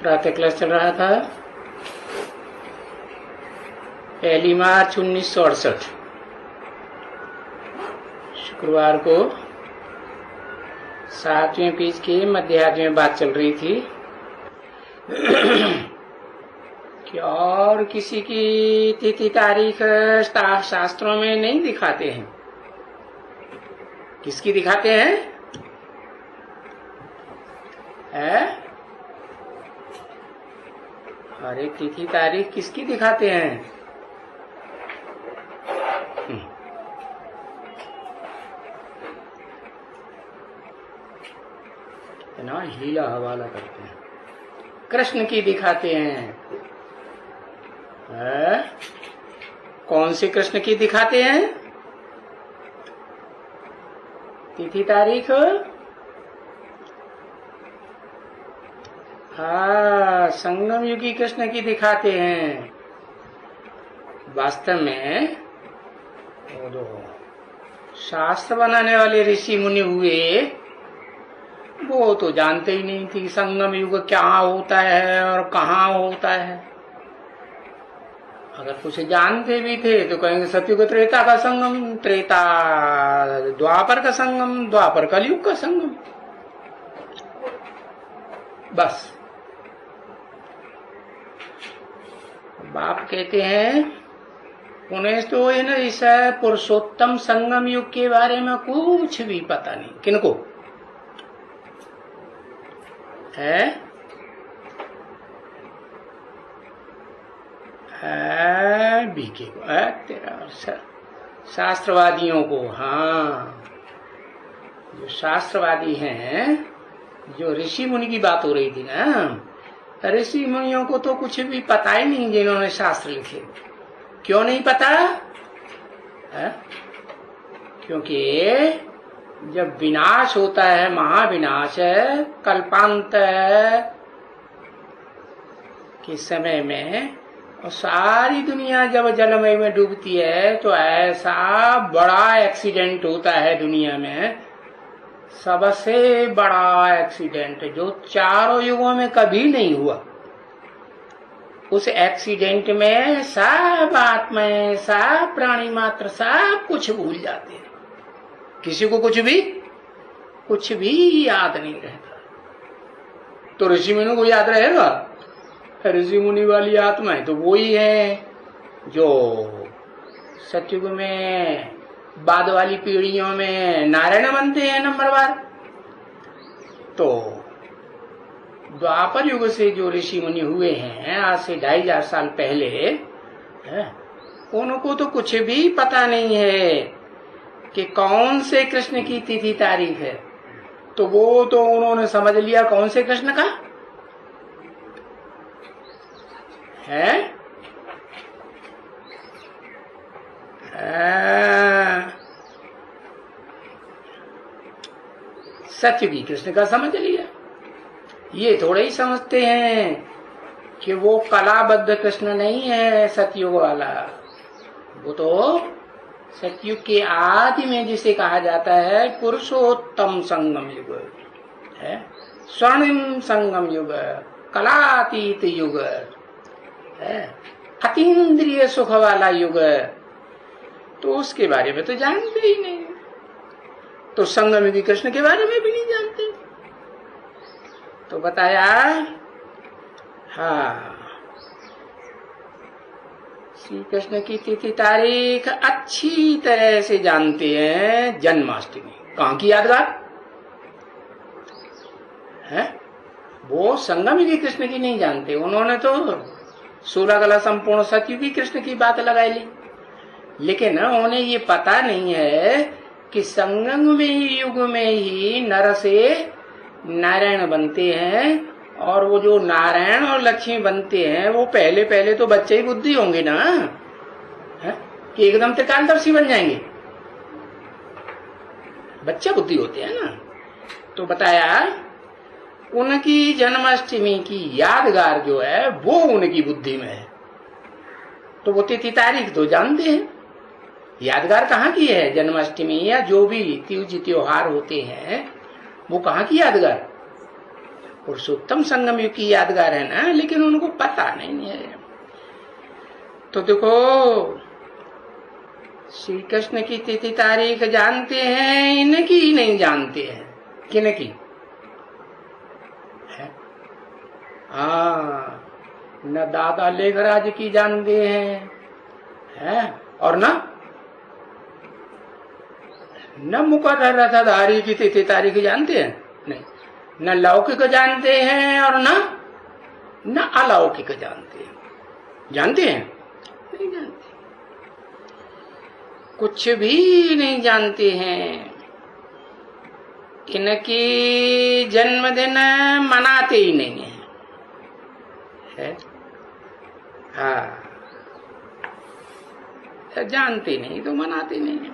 प्रातः क्लास चल रहा था 1 मार्च 1968 शुक्रवार को 7वें पेज के मध्यार्ध में बात चल रही थी कि और किसी की तिथि तारीख शास्त्रों में नहीं दिखाते हैं। किसकी दिखाते हैं? अरे तिथि तारीख किसकी दिखाते हैं? ना हीला हवाला करते हैं। कृष्ण की दिखाते हैं। कौन से कृष्ण की दिखाते हैं तिथि तारीख? हाँ, संगम युगी कृष्ण की दिखाते हैं। वास्तव में शास्त्र बनाने वाले ऋषि मुनि हुए वो तो जानते ही नहीं थी संगम युग क्या होता है और कहाँ होता है। अगर कुछ जानते भी थे तो कहेंगे सतयुग त्रेता का संगम, त्रेता द्वापर का संगम, द्वापर कलयुग का संगम, बस। बाप कहते हैं उन्हें तो है ना इस पुरुषोत्तम संगम युग के बारे में कुछ भी पता नहीं। किनको है? बीके को तेरा शास्त्रवादियों को। हाँ, जो शास्त्रवादी हैं, जो ऋषि मुनि की बात हो रही थी ना, ऋषि मुनियों को तो कुछ भी पता ही नहीं जिन्होंने शास्त्र लिखे। क्यों नहीं पता? क्योंकि जब विनाश होता है, महाविनाश कल्पांत के समय में, और सारी दुनिया जब जलमय में डूबती है तो ऐसा बड़ा एक्सीडेंट होता है दुनिया में, सबसे बड़ा एक्सीडेंट जो चारों युगों में कभी नहीं हुआ। उस एक्सीडेंट में सब आत्माएं, सब प्राणी मात्र सब कुछ भूल जाते हैं। किसी को कुछ भी याद नहीं रहता। तो ऋषि मुनि को याद रहेगा? ऋषि मुनि वाली आत्माएं तो वो ही है जो सतयुग में बाद वाली पीढ़ियों में नारायण बनते हैं नंबरवार। तो द्वापर युग से जो ऋषि मुनि हुए हैं आज से 2500 साल पहले, उनको तो कुछ भी पता नहीं है कि कौन से कृष्ण की तिथि तारीख है। तो वो तो उन्होंने समझ लिया कौन से कृष्ण का है। सतयुगी कृष्ण का समझ लिया। ये थोड़े ही समझते हैं कि वो कलाबद्ध कृष्ण नहीं है सतयुग वाला। वो तो सतयुग के आदि में जिसे कहा जाता है पुरुषोत्तम संगम युग है, स्वर्णिम संगम युग, कलातीत युग है, अतीन्द्रिय सुख वाला युग। तो उसके बारे में तो जानते ही नहीं। तो संगम युगी कृष्ण के बारे में भी नहीं जानते। तो बताया, हाँ, श्री कृष्ण की तिथि तारीख अच्छी तरह से जानते हैं जन्माष्टमी। कहाँ की यादगार है? वो संगम युगी कृष्ण की नहीं जानते। उन्होंने तो 16 कला संपूर्ण सतयुगी कृष्ण की बात लगाई ली। लेकिन उन्हें ये पता नहीं है कि संगम में ही युग में ही नर से नारायण बनते हैं, और वो जो नारायण और लक्ष्मी बनते हैं वो पहले पहले तो बच्चे ही बुद्धि होंगे ना, है? कि एकदम त्रिकालदर्शी बन जाएंगे। बच्चे बुद्धि होते हैं ना। तो बताया उनकी जन्माष्टमी की यादगार जो है वो उनकी बुद्धि में है। तो वो तिथि तारीख तो जानते हैं, यादगार कहाँ की है? जन्माष्टमी या जो भी तीज त्योहार होते हैं वो कहाँ की यादगार? पुरुषोत्तम संगम युग की यादगार है ना, लेकिन उनको पता नहीं है। तो देखो, श्री कृष्ण की तिथि तारीख जानते हैं, इनकी नहीं जानते हैं। किनकी? न दादा लेखराज की जानते हैं, और न मुकद्दर रथधारी की तिथि तारीख जानते हैं, नहीं। न लौकिक जानते हैं और न अलौकिक जानते हैं। जानते हैं? नहीं जानते, कुछ भी नहीं जानते हैं। इनकी जन्मदिन मनाते ही नहीं है, हाँ, जानते नहीं तो मनाते नहीं है,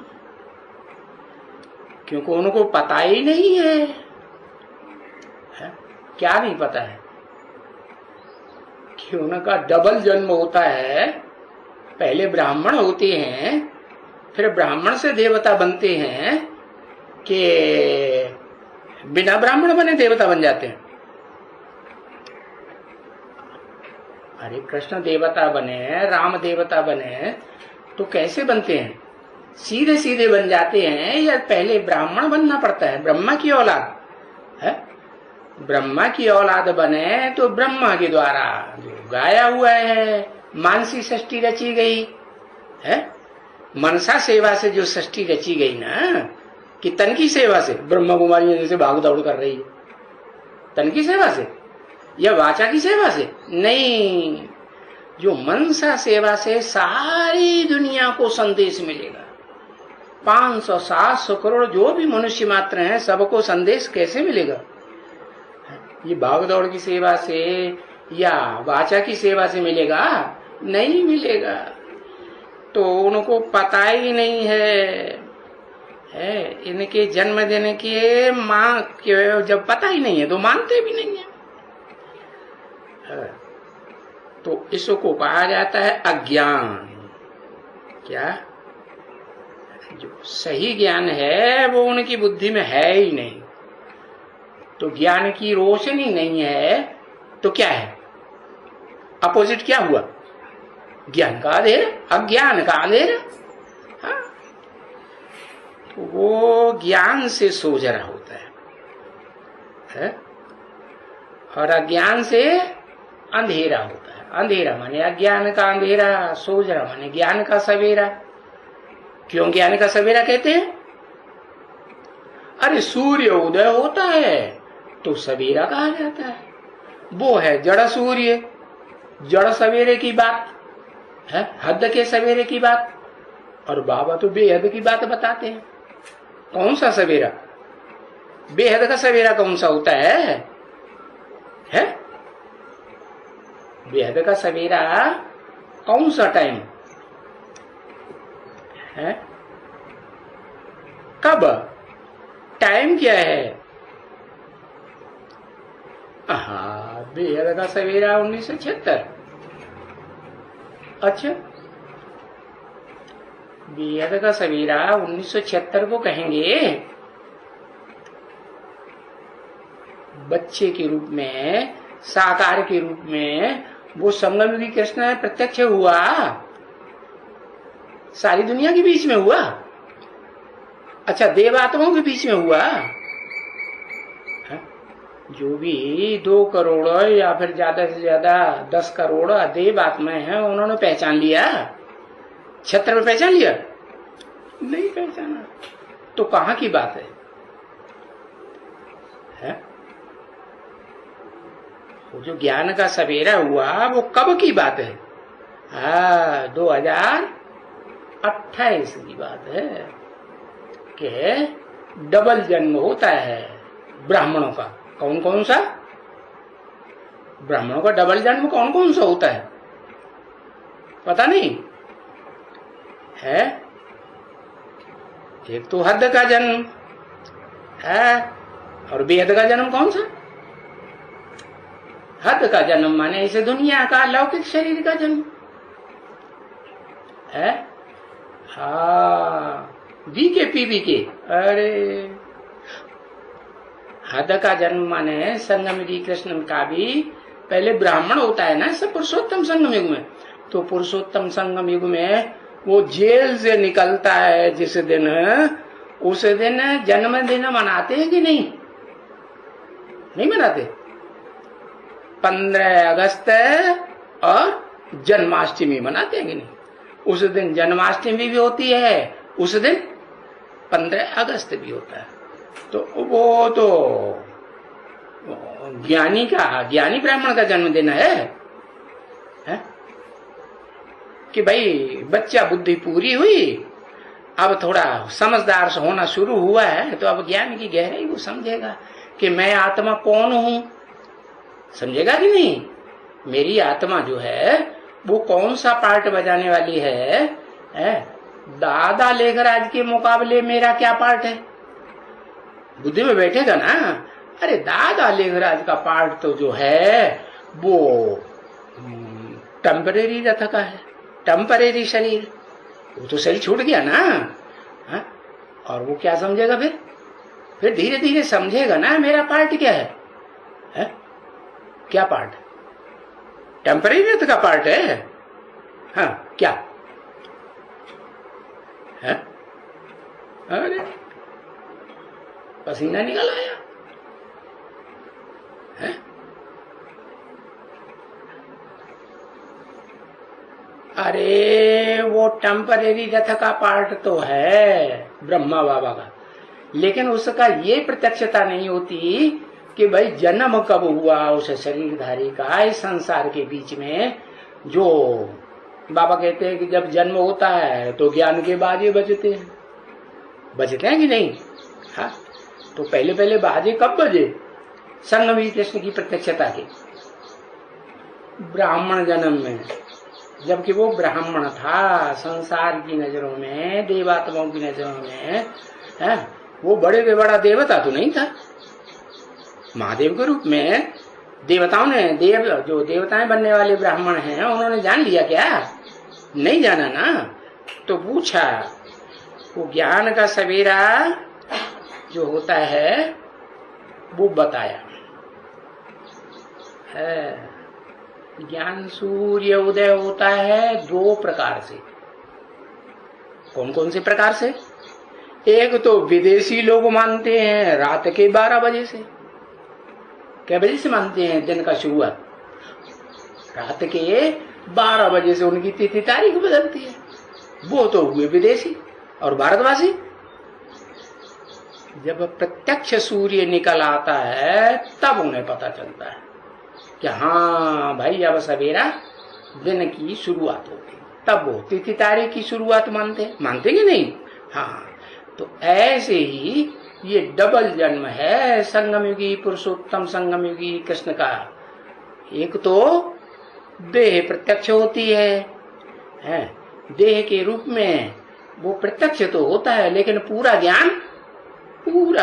क्योंकि उनको पता ही नहीं है। क्या नहीं पता है? कि उनका डबल जन्म होता है। पहले ब्राह्मण होते हैं, फिर ब्राह्मण से देवता बनते हैं, कि बिना ब्राह्मण बने देवता बन जाते हैं। अरे कृष्ण देवता बने, राम देवता बने, तो कैसे बनते हैं? सीधे सीधे बन जाते हैं, या पहले ब्राह्मण बनना पड़ता है? ब्रह्मा की औलाद है, ब्रह्मा की औलाद बने तो ब्रह्मा के द्वारा जो गाया हुआ है, मानसी सृष्टि रची गई है। मनसा सेवा से जो सृष्टि रची गई ना, कि तन की सेवा से, ब्रह्मा कुमारी जैसे भाग दौड़ कर रही है, तन की सेवा से या वाचा की सेवा से? नहीं, जो मनसा सेवा से सारी दुनिया को संदेश मिलेगा। 500-700 करोड़ जो भी मनुष्य मात्र हैं, सबको संदेश कैसे मिलेगा? ये भाग दौड़ की सेवा से या वाचा की सेवा से मिलेगा? नहीं मिलेगा। तो उनको पता ही नहीं है, इनके जन्मदिन के माँ के जब पता ही नहीं है तो मानते भी नहीं है। तो इसको कहा जाता है अज्ञान। क्या? जो सही ज्ञान है वो उनकी बुद्धि में है ही नहीं। तो ज्ञान की रोशनी नहीं है तो क्या है? अपोजिट क्या हुआ? ज्ञान का अंधेरा, अज्ञान का अंधेरा। हाँ? तो वो ज्ञान से सोजरा होता है? और अज्ञान से अंधेरा होता है। अंधेरा माने अज्ञान का अंधेरा, सोजरा माने ज्ञान का सवेरा। क्यों ज्ञान का सवेरा कहते हैं? अरे सूर्य उदय होता है तो सवेरा कहा जाता है। वो है जड़ सूर्य, जड़ सवेरे की बात है, हद के सवेरे की बात। और बाबा तो बेहद की बात बताते हैं। कौन सा सवेरा? बेहद का सवेरा कौन सा होता है? बेहद का सवेरा कौन सा टाइम है? कब? टाइम क्या है? बेहद का सवेरा 1976। अच्छा, बेहद का सवेरा 1976 को कहेंगे बच्चे के रूप में, साकार के रूप में वो संगमयुगी कृष्ण प्रत्यक्ष हुआ, सारी दुनिया के बीच में हुआ। अच्छा, देवात्माओं के बीच में हुआ। जो भी 2 करोड़ या फिर ज्यादा से ज्यादा 10 करोड़ देव आत्माएं हैं, उन्होंने पहचान लिया? क्षेत्र में पहचान लिया? नहीं पहचाना। तो कहां की बात है? वो जो ज्ञान का सवेरा हुआ वो कब की बात है? 2028 की बात है कि डबल जन्म होता है ब्राह्मणों का। कौन कौन सा? ब्राह्मणों का डबल जन्म कौन कौन सा होता है? पता नहीं है? एक तो हद का जन्म है, और बेहद का जन्म कौन सा? हद का जन्म माने इसे दुनिया का लौकिक शरीर का जन्म है। हाँ, वी के पी वी के, अरे हद का जन्म माने संगम युगी कृष्ण का भी पहले ब्राह्मण होता है ना सब पुरुषोत्तम संगम युग में। तो पुरुषोत्तम संगम युग में वो जेल से निकलता है जिस दिन, उस दिन जन्मदिन मनाते हैं कि नहीं? नहीं मनाते। 15 अगस्त और जन्माष्टमी मनाते हैं कि नहीं? उस दिन जन्माष्टमी भी होती है, उस दिन 15 अगस्त भी होता है। तो वो तो ज्ञानी ब्राह्मण का जन्मदिन है कि भाई बच्चा बुद्धि पूरी हुई, अब थोड़ा समझदार से होना शुरू हुआ है, तो अब ज्ञान की गहराई वो समझेगा कि मैं आत्मा कौन हूं। समझेगा कि नहीं? मेरी आत्मा जो है वो कौन सा पार्ट बजाने वाली है? दादा लेखराज के मुकाबले मेरा क्या पार्ट है? बुद्धि में बैठेगा ना। अरे दादा लेखराज का पार्ट तो जो है वो टेम्परेरी रथ का है, टेम्परेरी शरीर, वो तो शरीर छूट गया ना। और वो क्या समझेगा? फिर धीरे धीरे समझेगा ना मेरा पार्ट क्या है? क्या पार्ट? टेम्परेरी रथ का पार्ट है। हाँ, क्या है? अरे पसीना निकल आया है? अरे वो टेम्परेरी रथ का पार्ट तो है ब्रह्मा बाबा का, लेकिन उसका ये प्रत्यक्षता नहीं होती कि भाई जन्म कब हुआ उस शरीरधारी का इस संसार के बीच में। जो बाबा कहते हैं कि जब जन्म होता है तो ज्ञान के बाजे बजते हैं कि नहीं? हाँ, तो पहले पहले बाजे कब बजे? संगम युगी कृष्ण की प्रत्यक्षता के ब्राह्मण जन्म में, जबकि वो ब्राह्मण था। संसार की नजरों में, देवात्माओं की नजरों में वो बड़े से बड़ा देवता तो नहीं था। महादेव के रूप में देवताओं ने, जो देवताएं बनने वाले ब्राह्मण हैं, उन्होंने जान लिया क्या? नहीं जाना ना। तो पूछा, वो ज्ञान का सवेरा जो होता है वो बताया है। ज्ञान सूर्य उदय होता है 2 प्रकार से। कौन कौन से प्रकार से? एक तो विदेशी लोग मानते हैं रात के 12 बजे से। क्या बजे से मानते हैं दिन का शुरुआत? रात के 12 बजे से उनकी तिथि तारीख बदलती है। वो तो हुए विदेशी। और भारतवासी जब प्रत्यक्ष सूर्य निकल आता है तब उन्हें पता चलता है कि हाँ भाई अब सवेरा दिन की शुरुआत हो गई। तब वो तिथि तारीख की शुरुआत मानते कि नहीं? हाँ, तो ऐसे ही ये डबल जन्म है संगम युगी पुरुषोत्तम संगम युगी कृष्ण का। एक तो देह प्रत्यक्ष होती है, देह के रूप में वो प्रत्यक्ष तो होता है, लेकिन पूरा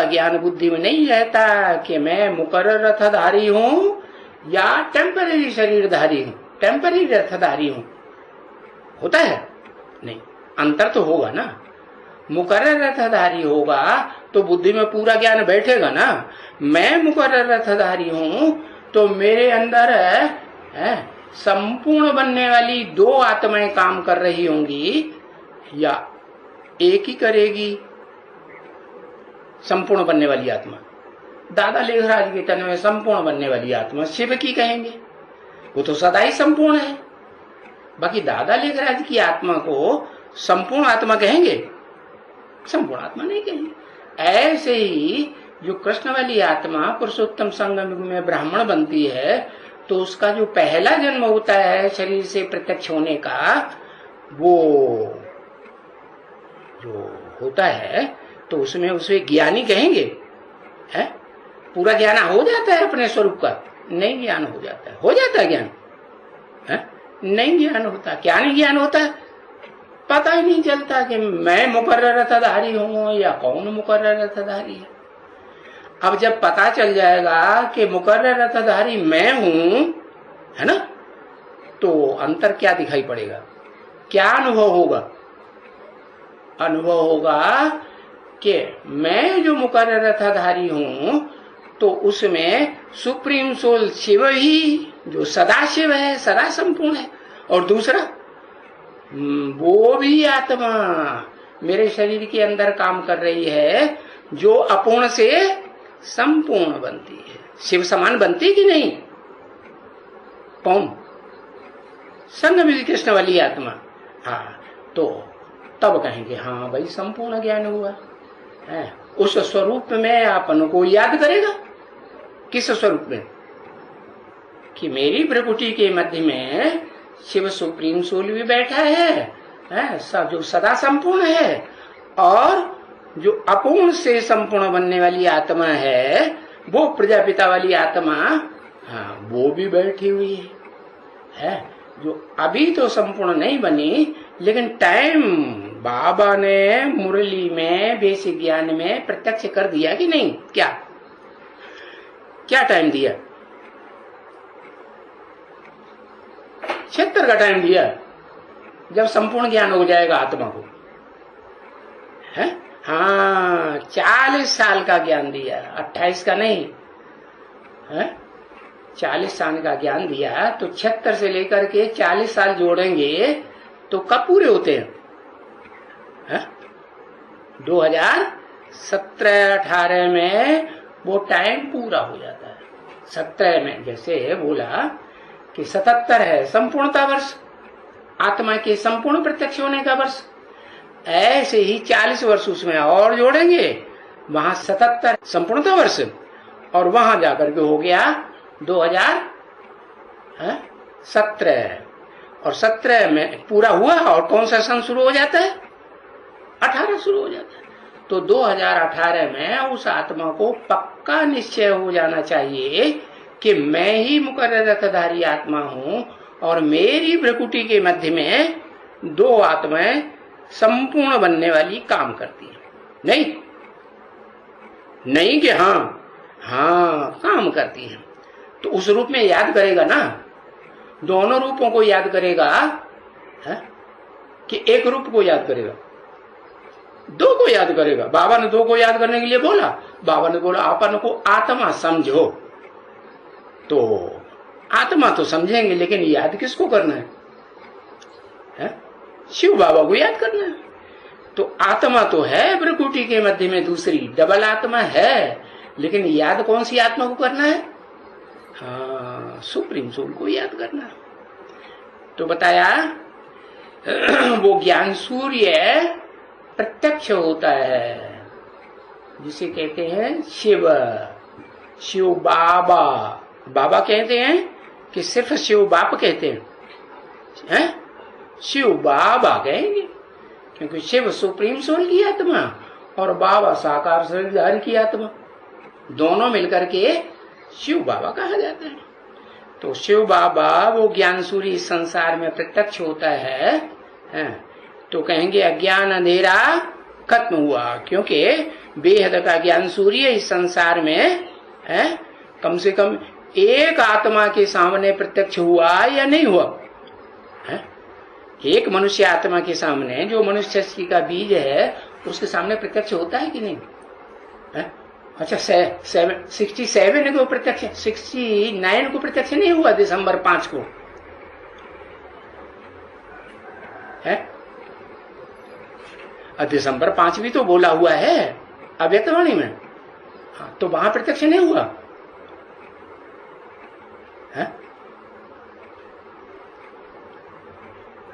ज्ञान बुद्धि में नहीं रहता कि मैं मुकर्रर रथधारी हूं या टेम्परेरी शरीरधारी हूं, टेम्परेरी रथधारी हूं। होता है? नहीं, अंतर तो होगा ना। मुकर्रर रथधारी होगा तो बुद्धि में पूरा ज्ञान बैठेगा ना। मैं मुकर्रर रथधारी हूं तो मेरे अंदर संपूर्ण बनने वाली 2 आत्माएं काम कर रही होंगी या एक ही करेगी संपूर्ण बनने वाली आत्मा? दादा लेखराज के तन में संपूर्ण बनने वाली आत्मा शिव की कहेंगे, वो तो सदा ही संपूर्ण है। बाकी दादा लेखराज की आत्मा को संपूर्ण आत्मा कहेंगे? संपूर्ण आत्मा नहीं कहेंगे। ऐसे ही जो कृष्ण वाली आत्मा पुरुषोत्तम संगम युग में ब्राह्मण बनती है तो उसका जो पहला जन्म होता है शरीर से प्रत्यक्ष होने का, वो जो होता है तो उसमें उसे ज्ञानी कहेंगे? है? पूरा ज्ञान हो जाता है अपने स्वरूप का? नहीं ज्ञान हो जाता है। हो जाता है ज्ञान? है? नहीं ज्ञान होता। क्या नहीं ज्ञान होता? पता ही नहीं चलता कि मैं मुकर्रर रथधारी हूं या कौन मुकर्रर रथधारी है। अब जब पता चल जाएगा कि मुकर्रर रथधारी मैं हूं, है ना, तो अंतर क्या दिखाई पड़ेगा? क्या अनुभव होगा? अनुभव होगा कि मैं जो मुकर्रर रथधारी हूं तो उसमें सुप्रीम सोल शिव ही, जो सदा शिव है, सदा संपूर्ण है, और दूसरा वो भी आत्मा मेरे शरीर के अंदर काम कर रही है, जो अपूर्ण से संपूर्ण बनती है। शिव समान बनती कि नहीं? कौन? संग मिल कृष्ण वाली आत्मा। हाँ, तो तब कहेंगे हाँ भाई संपूर्ण ज्ञान हुआ है। उस स्वरूप में अपन को याद करेगा। किस स्वरूप में? कि मेरी प्रकृति के मध्य में शिव सुप्रीम सोल भी बैठा है, सब जो सदा संपूर्ण है, और जो अपूर्ण से संपूर्ण बनने वाली आत्मा है, वो प्रजापिता वाली आत्मा, हाँ, वो भी बैठी हुई है, जो अभी तो संपूर्ण नहीं बनी, लेकिन टाइम बाबा ने मुरली में, बेसिक ज्ञान में प्रत्यक्ष कर दिया कि नहीं? क्या क्या टाइम दिया? 76 का टाइम दिया, जब संपूर्ण ज्ञान हो जाएगा आत्मा को, है? हाँ, 40 साल का ज्ञान दिया, 28 का नहीं है। 40 साल का ज्ञान दिया, तो 76 से लेकर के 40 साल जोड़ेंगे तो कब पूरे होते हैं? 2017-18 में वो टाइम पूरा हो जाता है। 17 में जैसे बोला कि 77 है संपूर्णता वर्ष, आत्मा के संपूर्ण प्रत्यक्ष होने का वर्ष, ऐसे ही 40 वर्ष उसमें और जोड़ेंगे, वहां 77 संपूर्णता वर्ष, और वहां जाकर के हो गया 2017, और 17 में पूरा हुआ, और कौन सा सन शुरू हो जाता है? 18 शुरू हो जाता है। तो 2018 में उस आत्मा को पक्का निश्चय हो जाना चाहिए कि मैं ही मुकर्रर रथधारी आत्मा हूं, और मेरी प्रकृति के मध्य में दो आत्माएं संपूर्ण बनने वाली काम करती है। नहीं कि हाँ काम करती है, तो उस रूप में याद करेगा ना, दोनों रूपों को याद करेगा, है? कि एक रूप को याद करेगा, दो को याद करेगा। बाबा ने दो को याद करने के लिए बोला, बाबा ने बोला अपन को आत्मा समझो, तो आत्मा तो समझेंगे, लेकिन याद किसको करना है? शिव बाबा को याद करना है। तो आत्मा तो है प्रकृति के मध्य में, दूसरी डबल आत्मा है, लेकिन याद कौन सी आत्मा को करना है? हाँ, सुप्रीम सोल को याद करना। तो बताया वो ज्ञान सूर्य प्रत्यक्ष होता है, जिसे कहते हैं शिव बाबा। बाबा कहते हैं कि सिर्फ शिव बाप कहते हैं? शिव बाबा कहेंगे, क्योंकि शिव सुप्रीम सोल की आत्मा और बाबा साकार शरीरधारी की आत्मा, दोनों मिलकर के शिव बाबा कहा जाता है। तो शिव बाबा वो ज्ञान सूर्य इस संसार में प्रत्यक्ष होता है, तो कहेंगे अज्ञान अंधेरा खत्म हुआ, क्योंकि बेहद का ज्ञान सूर्य इस संसार में कम से कम एक आत्मा के सामने प्रत्यक्ष हुआ या नहीं हुआ? एक मनुष्य आत्मा के सामने, जो मनुष्य का बीज है, उसके सामने प्रत्यक्ष होता है कि नहीं? अच्छा, 67 को प्रत्यक्ष, 69 को प्रत्यक्ष नहीं हुआ दिसंबर 5 को है? दिसंबर 5 भी तो बोला हुआ है अव्यक्तवाणी में, हाँ, तो वहां प्रत्यक्ष नहीं हुआ है?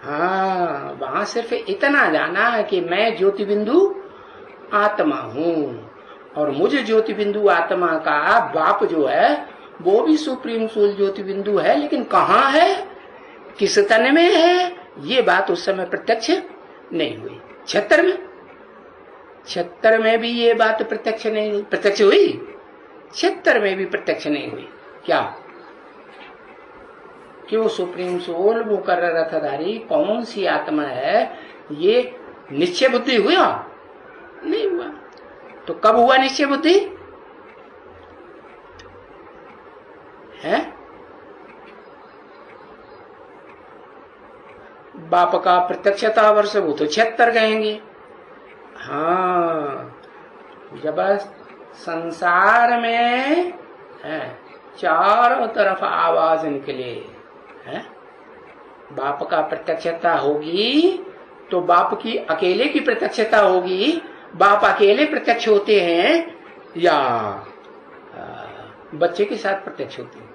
हाँ, वहां सिर्फ इतना जाना है कि मैं ज्योति बिंदु आत्मा हूं, और मुझे ज्योति बिंदु आत्मा का बाप जो है वो भी सुप्रीम सोल ज्योति बिंदु है, लेकिन कहाँ है, किस तन में है, ये बात उस समय प्रत्यक्ष नहीं हुई। 76 में भी ये बात प्रत्यक्ष नहीं हुई। प्रत्यक्ष हुई 76 में भी प्रत्यक्ष नहीं हुई। क्या? कि वो सुप्रीम सोल वो कर रथधारी कौन सी आत्मा है, ये निश्चय बुद्धि हुआ नहीं हुआ। तो कब हुआ निश्चय बुद्धि? है बाप का प्रत्यक्षता वर्ष, वो तो 76 कहेंगे। हाँ, जब संसार में चारों तरफ आवाज निकले, बाप का प्रत्यक्षता होगी तो बाप की अकेले की प्रत्यक्षता होगी। बाप अकेले प्रत्यक्ष होते हैं या बच्चे के साथ प्रत्यक्ष होते हैं?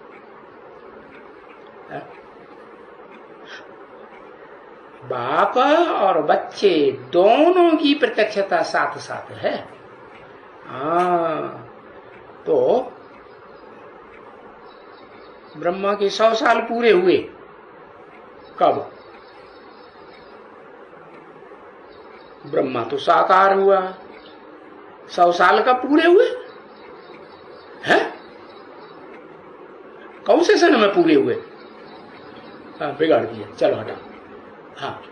बाप और बच्चे दोनों की प्रत्यक्षता साथ साथ है। तो ब्रह्मा के 100 साल पूरे हुए कब? ब्रह्मा तो साकार हुआ, 100 साल का पूरे हुए हैं? कौन से सन में पूरे हुए? बिगाड़ दिया, चलो हटा। हाँ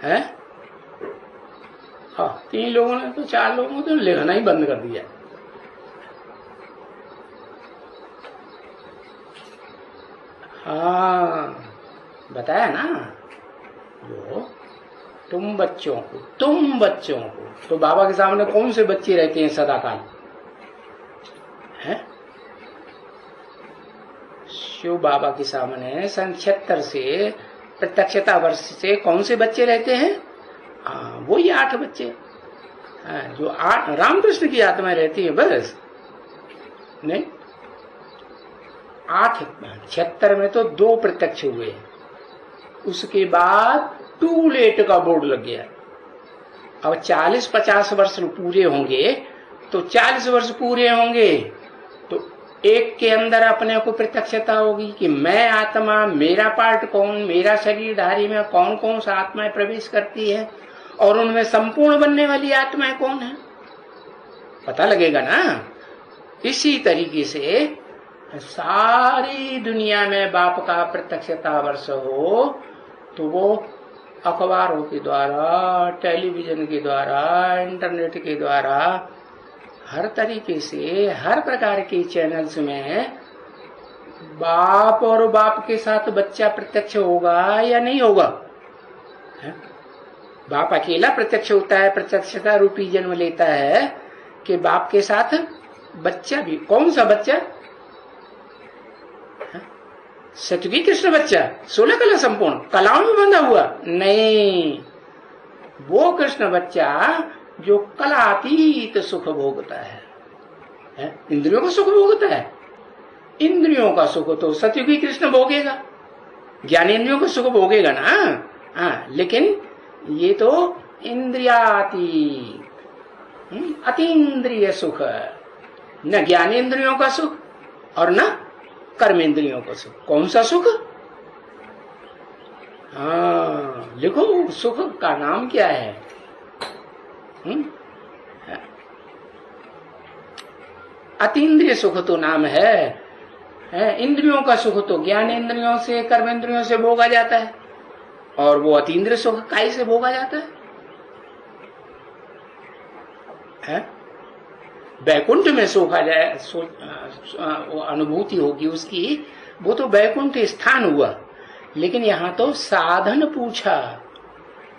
है, हाँ 3 लोगों ने तो 4 लोगों ने तो लिखना ही बंद कर दिया। हाँ बताया ना, जो तुम बच्चों को तो बाबा के सामने कौन से बच्चे रहते हैं सदाकाल? हैं? शिव बाबा के सामने सन 76 से प्रत्यक्षता वर्ष से कौन से बच्चे रहते हैं? वो ही 8 बच्चे, जो 8 रामकृष्ण की आत्मा रहती है बस। नहीं, 8 76 में तो 2 प्रत्यक्ष हुए, उसके बाद टू लेट का बोर्ड लग गया। अब 40-50 वर्ष पूरे होंगे तो 40 वर्ष पूरे होंगे तो एक के अंदर अपने को प्रत्यक्षता होगी कि मैं आत्मा, मेरा पार्ट कौन, मेरा शरीरधारी में कौन कौन सा आत्माएं प्रवेश करती है और उनमें संपूर्ण बनने वाली आत्माएं कौन है, पता लगेगा ना। इसी तरीके से सारी दुनिया में बाप का प्रत्यक्षता वर्ष हो तो वो अखबारों के द्वारा, टेलीविजन के द्वारा, इंटरनेट के द्वारा, हर तरीके से हर प्रकार के चैनल्स में बाप और बाप के साथ बच्चा प्रत्यक्ष होगा या नहीं होगा? बाप अकेला प्रत्यक्ष होता है, प्रत्यक्षता रूपी जन्म लेता है कि बाप के साथ बच्चा भी। कौन सा बच्चा? सतयुगी कृष्ण बच्चा, 16 कला संपूर्ण, कलाओं में बंधा हुआ नहीं, वो कृष्ण बच्चा जो कलातीत सुख भोगता है, इंद्रियों का सुख भोगता है। इंद्रियों का सुख तो सतयुगी कृष्ण भोगेगा, ज्ञानेंद्रियों का सुख भोगेगा ना। लेकिन ये तो इंद्रियातीत, अतीन्द्रिय सुख, न ज्ञानेंद्रियों का सुख और न कर्मेंद्रियों का सुख। कौन सा सुख? लिखो, सुख का नाम क्या है? अतीन्द्रिय सुख तो नाम है। इंद्रियों का सुख तो ज्ञानेंद्रियों से, कर्मेंद्रियों से भोगा जाता है, और वो अतीन्द्रिय सुख काय से भोगा जाता है? बैकुंठ में सुख आ जाए, अनुभूति होगी उसकी, वो तो बैकुंठ स्थान हुआ। लेकिन यहाँ तो साधन पूछा,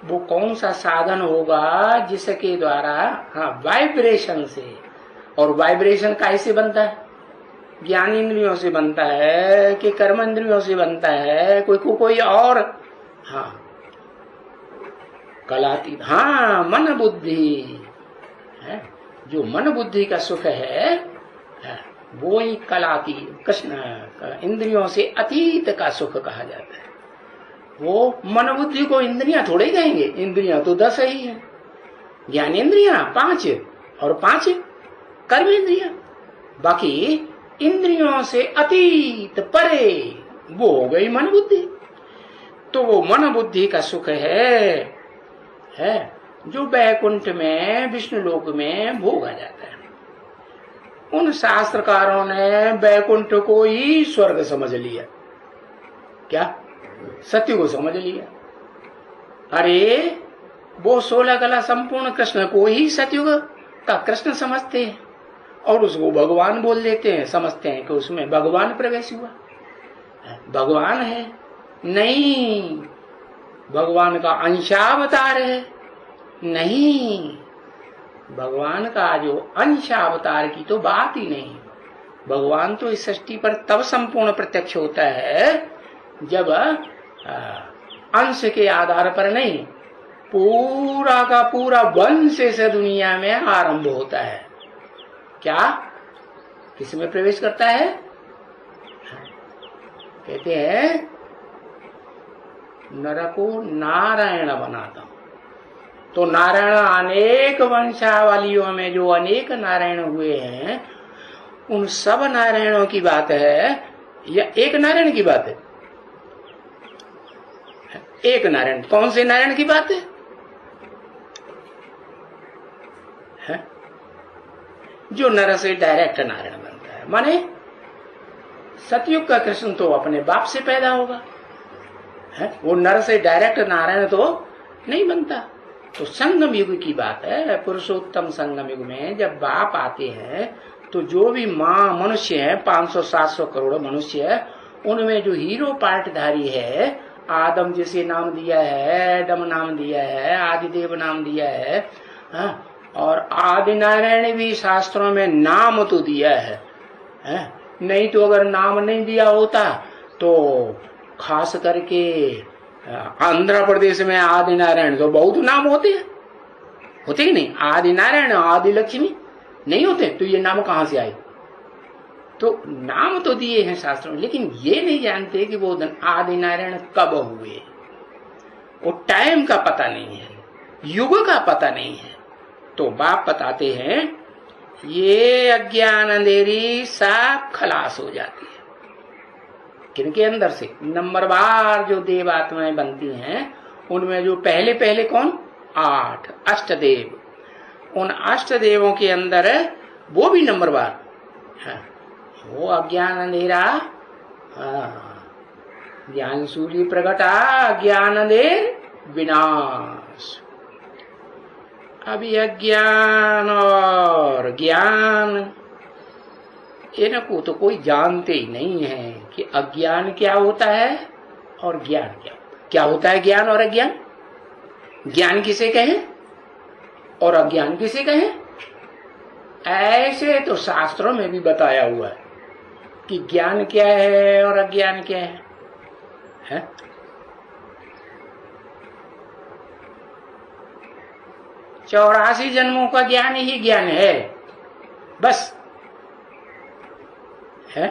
वो कौन सा साधन होगा जिसके द्वारा, वाइब्रेशन से। और वाइब्रेशन कैसे बनता है? ज्ञान इंद्रियों से बनता है कि कर्म इंद्रियों से बनता है, कोई और? कलातीत, मन बुद्धि है। जो मन बुद्धि का सुख है वो ही कलातीत, कृष्ण इंद्रियों से अतीत का सुख कहा जाता है। वो मन बुद्धि को इंद्रियां थोड़े कहेंगे, इंद्रियां तो 10 ही है, ज्ञानेंद्रियां 5 और 5 कर्मेंद्रियां। बाकी इंद्रियों से अतीत परे वो हो गई मन बुद्धि। तो वो मन बुद्धि का सुख है जो बैकुंठ में, विष्णु लोक में भोगा जाता है। उन शास्त्रकारों ने बैकुंठ को ही स्वर्ग समझ लिया, क्या सत्य को समझ लिया? अरे वो 16 कला संपूर्ण कृष्ण को ही सतयुग का कृष्ण समझते हैं और उसको भगवान बोल देते हैं, समझते हैं कि उसमें भगवान प्रवेश हुआ, भगवान है। नहीं, भगवान का अंशावतार है। नहीं, भगवान का जो अंश अवतार की तो बात ही नहीं। भगवान तो इस सृष्टि पर तब संपूर्ण प्रत्यक्ष होता है जब अंश के आधार पर नहीं, पूरा का पूरा वंश से दुनिया में आरंभ होता है। क्या किसमें प्रवेश करता है? कहते हैं नर को नारायण बनाता हूं। तो नारायण अनेक वंशावलियों में जो अनेक नारायण हुए हैं, उन सब नारायणों की बात है या एक नारायण की बात है? एक नारायण। कौन से नारायण की बात है? जो नर से डायरेक्ट नारायण बनता है। माने सतयुग का कृष्ण तो अपने बाप से पैदा होगा, वो नर से डायरेक्ट नारायण तो नहीं बनता। तो संगम युग की बात है। पुरुषोत्तम संगम युग में जब बाप आते हैं तो जो भी माँ मनुष्य है, 500-700 करोड़ मनुष्य है, उनमें जो हीरो पार्टधारी है, आदम जिसे नाम दिया है, एडम नाम दिया है, आदिदेव नाम दिया है, और आदि नारायण भी शास्त्रों में नाम तो दिया है, नहीं तो अगर नाम नहीं दिया होता तो खास करके आंध्र प्रदेश में आदि नारायण तो बहुत नाम होते कि नहीं? आदि नारायण, आदि लक्ष्मी नहीं होते, तो ये नाम कहां से आए? तो नाम तो दिए हैं शास्त्रों में, लेकिन ये नहीं जानते कि वो आदि नारायण कब हुए। वो टाइम का पता नहीं है, युग का पता नहीं है। तो बाप बताते हैं ये अज्ञान अंधेरी सब खलास हो जाती है। किनके अंदर से? नंबरवार जो देव आत्माएं बनती हैं, उनमें जो पहले पहले कौन? 8 अष्टदेव। उन अष्टदेवों के अंदर वो भी नंबरवार है। वो अज्ञान अंधेरा, ज्ञान सूर्य प्रगटा, अज्ञान अंधेर विनाश। अभी अज्ञान और ज्ञान इनको तो कोई जानते ही नहीं है कि अज्ञान क्या होता है और ज्ञान क्या होता है। ज्ञान और अज्ञान, ज्ञान किसे कहें और अज्ञान किसे कहें? ऐसे तो शास्त्रों में भी बताया हुआ है कि ज्ञान क्या है और अज्ञान क्या है? 84 जन्मों का ज्ञान ही ज्ञान है, बस है।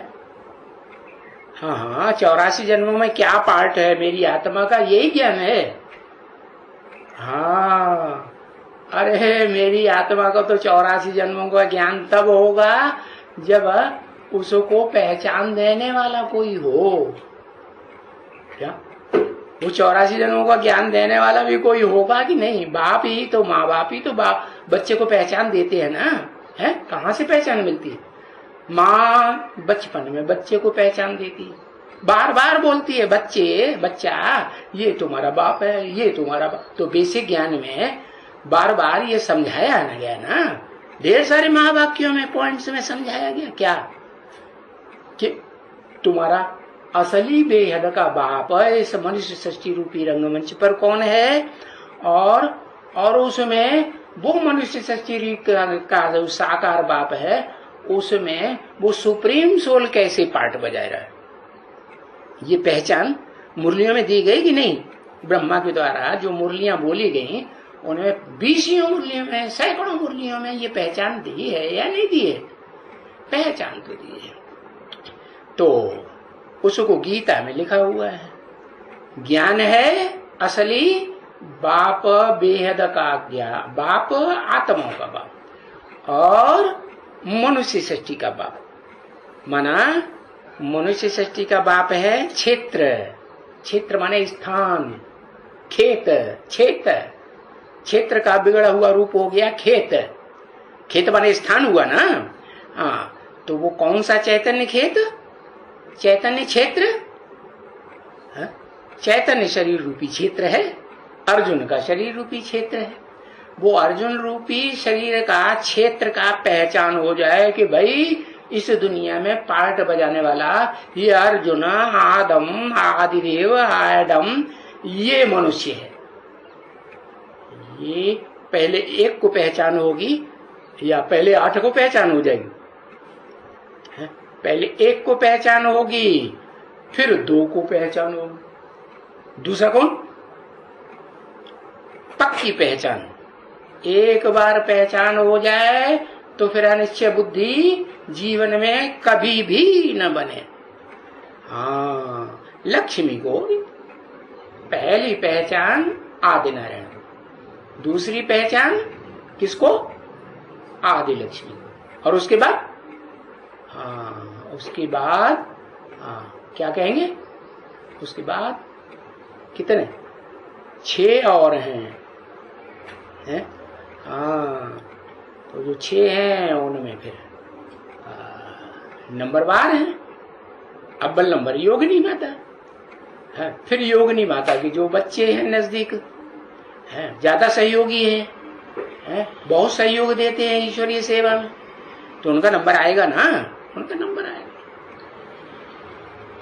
हाँ, 84 जन्मों में क्या पार्ट है मेरी आत्मा का, यही ज्ञान है। हाँ, अरे मेरी आत्मा को तो 84 जन्मों का ज्ञान तब होगा जब उसको पहचान देने वाला कोई हो। क्या वो 84 जन्मों का ज्ञान देने वाला भी कोई होगा कि नहीं? बाप ही तो, माँ बाप ही तो बाप बच्चे को पहचान देते हैं ना, है? कहाँ से पहचान मिलती है? माँ बचपन में बच्चे को पहचान देती है, बार बार बोलती है बच्चा ये तुम्हारा बाप है, ये तुम्हारा बाप। तो बेसिक ज्ञान में बार बार ये समझाया ना गया ना, ढेर सारे महावाक्यों में पॉइंट्स में समझाया गया क्या कि तुम्हारा असली बेहद का बाप इस मनुष्य सृष्टि रूपी रंगमंच पर कौन है, और उसमें वो मनुष्य सृष्टि का जो साकार बाप है उसमें वो सुप्रीम सोल कैसे पार्ट बजाय रहा है। ये पहचान मुरलियों में दी गई कि नहीं? ब्रह्मा के द्वारा जो मुरलियां बोली गई उनमें 20 मुरलियों में, सैकड़ों मुरलियों में ये पहचान दी है या नहीं दी है? पहचान तो दी है। तो उसको गीता में लिखा हुआ है, ज्ञान है असली बाप बेहद का ज्ञान, बाप आत्माओं का बाप और मनुष्य सृष्टि का बाप। माना मनुष्य सृष्टि का बाप है क्षेत्र माने स्थान, क्षेत्र का बिगड़ा हुआ रूप हो गया खेत माने स्थान हुआ ना। हाँ, तो वो कौन सा चैतन्य खेत? चैतन्य क्षेत्र, चैतन्य शरीर रूपी क्षेत्र है, अर्जुन का शरीर रूपी क्षेत्र है। वो अर्जुन रूपी शरीर का क्षेत्र का पहचान हो जाए कि भाई इस दुनिया में पार्ट बजाने वाला ये अर्जुन, आदम, आदिदेव, एडम, ये मनुष्य है। ये पहले एक को पहचान होगी या पहले 8 को पहचान हो जाएगी? पहले 1 को पहचान होगी, फिर 2 को पहचान होगी, दूसरा कौन? पक्की पहचान। एक बार पहचान हो जाए तो फिर अनिश्चय बुद्धि जीवन में कभी भी न बने। हाँ, लक्ष्मी को पहली पहचान आदि नारायण, दूसरी पहचान किसको? आदि लक्ष्मी। और उसके बाद क्या कहेंगे? उसके बाद कितने? 6 और हैं? तो जो 6 हैं उनमें फिर नंबरवार हैं। अव्वल नंबर योगिनी माता है, फिर योगिनी माता की जो बच्चे हैं नजदीक हैं, ज्यादा सहयोगी हैं, बहुत सहयोग देते हैं ईश्वरीय सेवा में, तो उनका नंबर आएगा ना, उनका नंबर आएगा।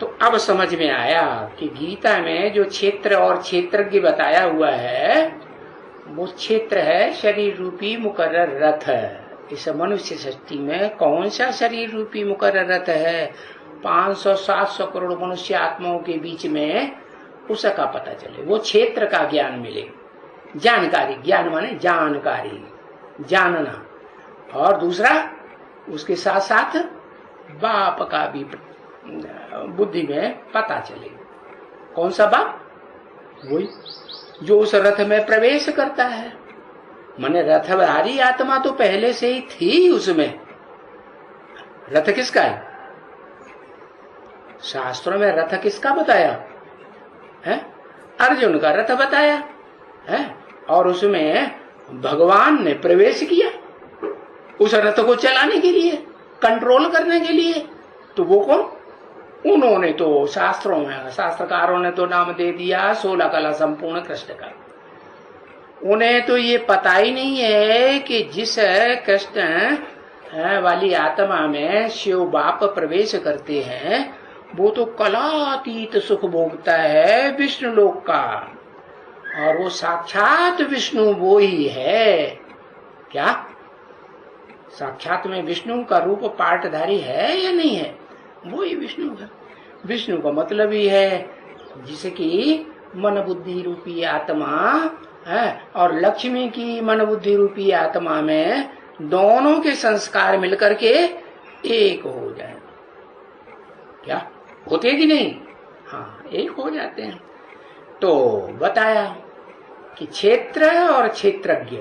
तो अब समझ में आया कि गीता में जो क्षेत्र और क्षेत्रज्ञ बताया हुआ है वो क्षेत्र है शरीर रूपी मुकर्रर रथ। इस मनुष्य सृष्टि में कौन सा शरीर रूपी मुकर्रर रथ है? 500-700 करोड़ मनुष्य आत्माओं के बीच में उसका पता चले, वो क्षेत्र का ज्ञान मिले, जानकारी। ज्ञान माने जानकारी, जानना। और दूसरा उसके साथ साथ बाप का भी बुद्धि में पता चले। कौन सा बाप? वही जो उस रथ में प्रवेश करता है। माने रथधारी आत्मा तो पहले से ही थी उसमें। रथ किसका है? शास्त्रों में रथ किसका बताया है? अर्जुन का रथ बताया है, और उसमें भगवान ने प्रवेश किया उस रथ को चलाने के लिए, कंट्रोल करने के लिए। तो वो कौन? उन्होंने तो शास्त्रों में, शास्त्रकारों ने तो नाम दे दिया 16 कला संपूर्ण कृष्ण का। उन्हें तो ये पता ही नहीं है कि जिस कृष्ण वाली आत्मा में शिव बाप प्रवेश करते हैं वो तो कलातीत सुख भोगता है विष्णु लोक का, और वो साक्षात विष्णु वो ही है। क्या साक्षात में विष्णु का रूप पाठधारी है या नहीं है? वो ही विष्णु है। विष्णु का मतलब ही है जिसे कि मन बुद्धि रूपी आत्मा है, और लक्ष्मी की मन बुद्धि रूपी आत्मा में दोनों के संस्कार मिलकर के एक हो जाए। क्या होते कि नहीं? हाँ, एक हो जाते हैं। तो बताया कि क्षेत्र और क्षेत्रज्ञ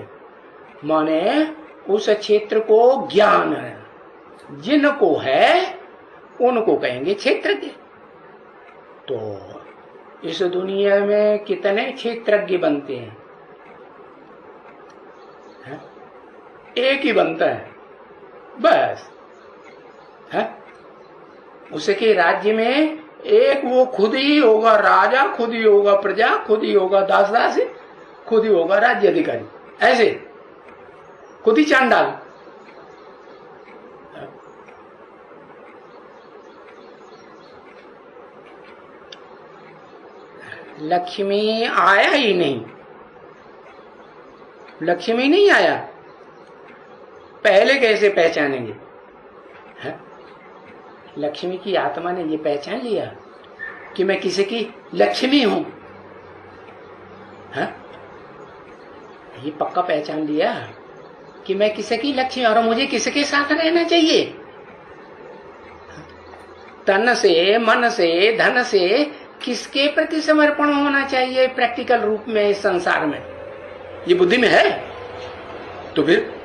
माने उस क्षेत्र को ज्ञान है, जिनको है उनको कहेंगे क्षेत्रज्ञ। तो इस दुनिया में कितने क्षेत्रज्ञ बनते हैं? एक ही बनता है बस है। उसके राज्य में एक वो खुद ही होगा राजा, खुद ही होगा प्रजा, खुद ही होगा दास दासी, खुद ही होगा राज्य अधिकारी, ऐसे खुद ही चांडाल। लक्ष्मी आया ही नहीं, लक्ष्मी नहीं आया, पहले कैसे पहचानेंगे? है? लक्ष्मी की आत्मा ने ये पहचान लिया कि मैं किसी की लक्ष्मी हूं। है? ये पक्का पहचान लिया कि मैं किसी की लक्ष्मी, और मुझे किसके साथ रहना चाहिए? तन से, मन से, धन से किसके प्रति समर्पण होना चाहिए प्रैक्टिकल रूप में इस संसार में? ये बुद्धि में है? तो फिर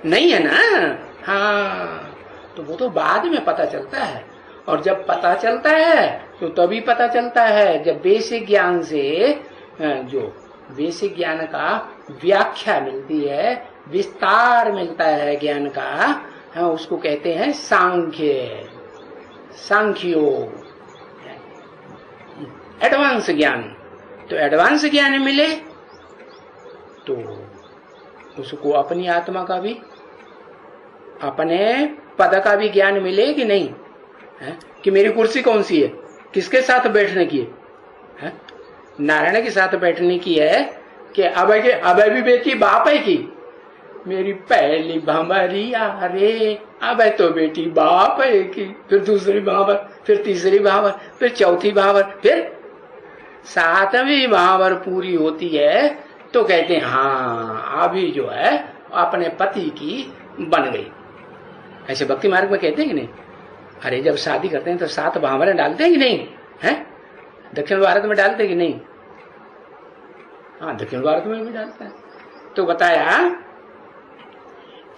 नहीं है ना। हाँ, तो वो तो बाद में पता चलता है, और जब पता चलता है तो तभी पता चलता है जब बेसिक ज्ञान से, जो बेसिक ज्ञान का व्याख्या मिलती है, विस्तार मिलता है ज्ञान का, उसको कहते हैं सांख्य, सांख्योग, एडवांस ज्ञान। तो एडवांस ज्ञान मिले तो उसको अपनी आत्मा का भी, अपने पद का भी ज्ञान मिले कि नहीं है? कि मेरी कुर्सी कौन सी है, किसके साथ बैठने की है? नारायण के साथ बैठने की है कि अभय भी बेटी बाप है की? मेरी पहली भंवरिया रे। अब तो बेटी बाप है की, फिर दूसरी भावर, फिर तीसरी भावर, फिर चौथी भावर, फिर सातवीं भावर पूरी होती है तो कहते हैं हाँ अभी जो है अपने पति की बन गई। ऐसे भक्ति मार्ग में कहते हैं कि नहीं? अरे जब शादी करते हैं तो 7 भावरें डालते हैं कि नहीं? हैं? दक्षिण भारत में डालते हैं कि नहीं? हाँ, दक्षिण भारत में भी डालते हैं। तो बताया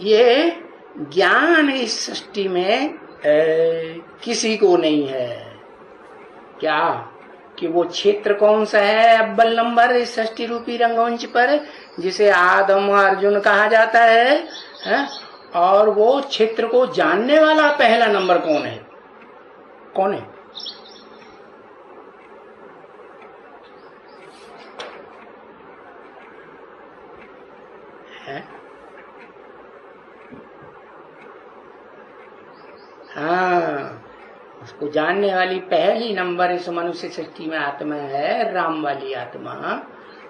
ये ज्ञान इस सृष्टि में किसी को नहीं है। क्या कि वो क्षेत्र कौन सा है अव्वल नंबर इस सृष्टि रूपी रंगमंच पर, जिसे आदम अर्जुन कहा जाता है? और वो क्षेत्र को जानने वाला पहला नंबर कौन है? कौन है? हाँ, उसको जानने वाली पहली नंबर इस मनुष्य सृष्टि में आत्मा है, राम वाली आत्मा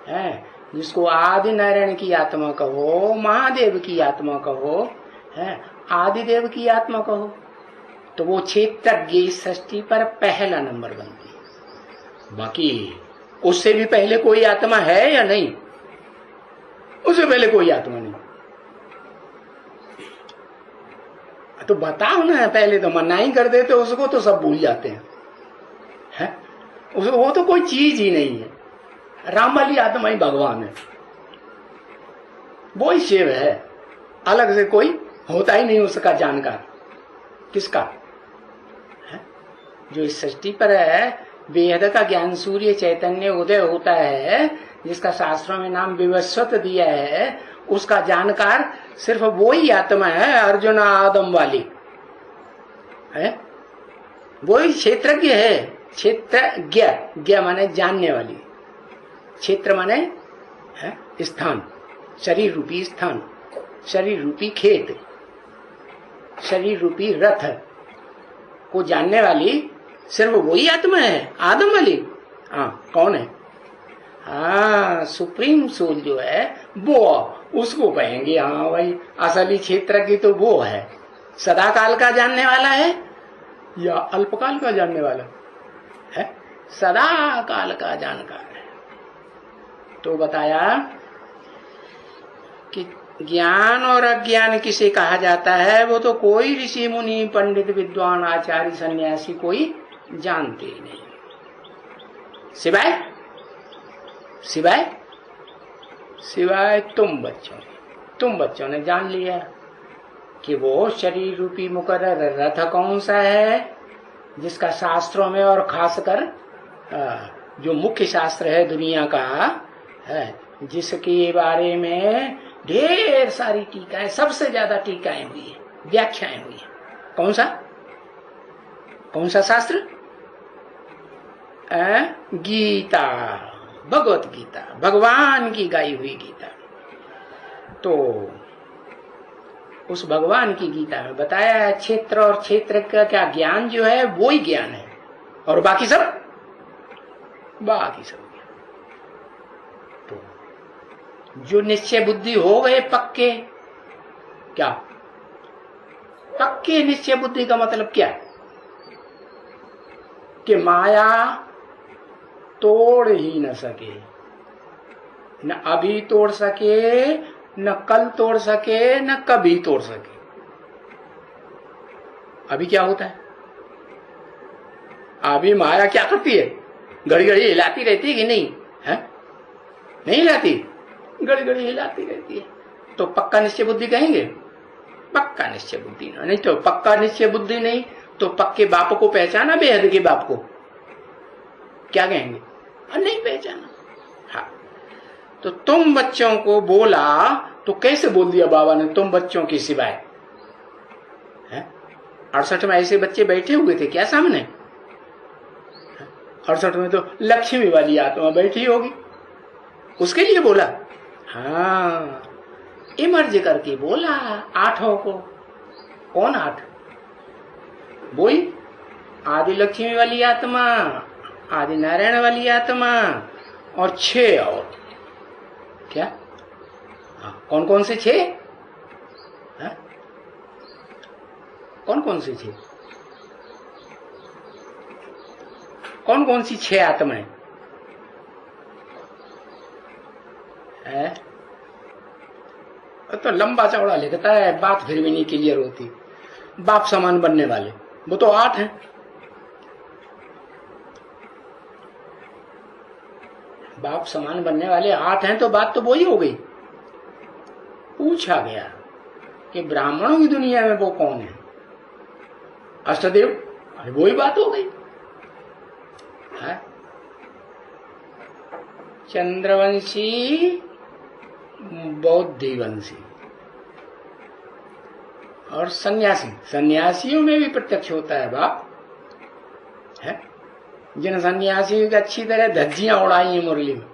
है, जिसको आदि नारायण की आत्मा कहो, महादेव की आत्मा कहो, है आदिदेव की आत्मा कहो, तो वो क्षेत्रज्ञ इस सृष्टि पर पहला नंबर बनती है। बाकी उससे भी पहले कोई आत्मा है या नहीं? उससे पहले कोई आत्मा नहीं। तो बताओ ना, पहले तो मना ही कर देते उसको, तो सब भूल जाते हैं। वो तो कोई चीज ही नहीं है। राम वाली आत्मा ही भगवान है, वो ही शिव है, अलग से कोई होता ही नहीं उसका जानकार। किसका है? जो इस सृष्टि पर है, वेद का ज्ञान सूर्य चैतन्य उदय होता है, जिसका शास्त्रों में नाम विवस्वत दिया है, उसका जानकार सिर्फ वो ही आत्मा है, अर्जुन आदम वाली है, वो ही क्षेत्रज्ञ है। क्षेत्रज्ञ, ज्ञ माने जानने वाली, क्षेत्र माने है स्थान, शरीर रूपी स्थान, शरीर रूपी खेत, शरीर रूपी रथ को जानने वाली सिर्फ वही आत्मा है, आदम वाली। हाँ, कौन है? हाँ, सुप्रीम सोल जो है वो, उसको कहेंगे हाँ भाई असली क्षेत्र की तो वो है। सदा काल का जानने वाला है या अल्पकाल का जानने वाला है? सदा काल का जानकार है। तो बताया कि ज्ञान और अज्ञान किसे कहा जाता है? वो तो कोई ऋषि मुनि पंडित विद्वान आचार्य सन्यासी कोई जानते ही नहीं, सिवाय सिवाय सिवाय तुम बच्चों ने जान लिया कि वो शरीर रूपी मुकर्रर रथ कौन सा है, जिसका शास्त्रों में और खासकर जो मुख्य शास्त्र है दुनिया का है, जिसके बारे में ढेर सारी टीकाएं, सबसे ज्यादा टीकाएं हुई है, व्याख्याएं हुई है। कौन सा शास्त्र? गीता, भगवत गीता, भगवान की गाई हुई गीता। तो उस भगवान की गीता में बताया है क्षेत्र और क्षेत्र का क्या ज्ञान जो है वो ही ज्ञान है, और बाकी सब तो जो निश्चय बुद्धि हो गए पक्के, क्या पक्के निश्चय बुद्धि का मतलब क्या है? कि माया तोड़ ही न सके, न अभी तोड़ सके, न कल तोड़ सके, न कभी तोड़ सके। अभी क्या होता है? अभी माया क्या करती है? घड़ी घड़ी हिलाती रहती है कि नहीं है? नहीं हिलाती, घड़ी घड़ी हिलाती रहती है। तो पक्का निश्चय बुद्धि कहेंगे? पक्का निश्चय बुद्धि नहीं तो पक्का निश्चय बुद्धि नहीं तो पक्के बाप को पहचाना, बेहद के बाप को क्या कहेंगे? नहीं पहचाना। हाँ, तो तुम बच्चों को बोला तो कैसे बोल दिया बाबा ने तुम बच्चों के सिवाय? 68 में ऐसे बच्चे बैठे हुए थे क्या सामने? 68 में तो लक्ष्मी वाली आत्मा बैठी होगी, उसके लिए बोला। हाँ, इमर्ज करके बोला आठों को। कौन 8? वही आदि लक्ष्मी वाली आत्मा, आदि नारायण वाली आत्मा और 6 और क्या? कौन कौन से 6? कौन कौन सी 6? कौन कौन सी 6 आत्माएं है? तो लंबा चौड़ा लिखता है, बात फिर भी नहीं क्लियर होती। बाप समान बनने वाले वो तो 8 हैं। बाप समान बनने वाले 8 हैं, तो बात तो वही हो गई। पूछा गया कि ब्राह्मणों की दुनिया में वो कौन है? अष्टदेव। अरे वही बात हो गई है? चंद्रवंशी, बौद्धिवंशी और सन्यासी। सन्यासियों में भी प्रत्यक्ष होता है बाप है। जिन सन्यासियों की अच्छी तरह धज्जियां उड़ाई हैं मुरली में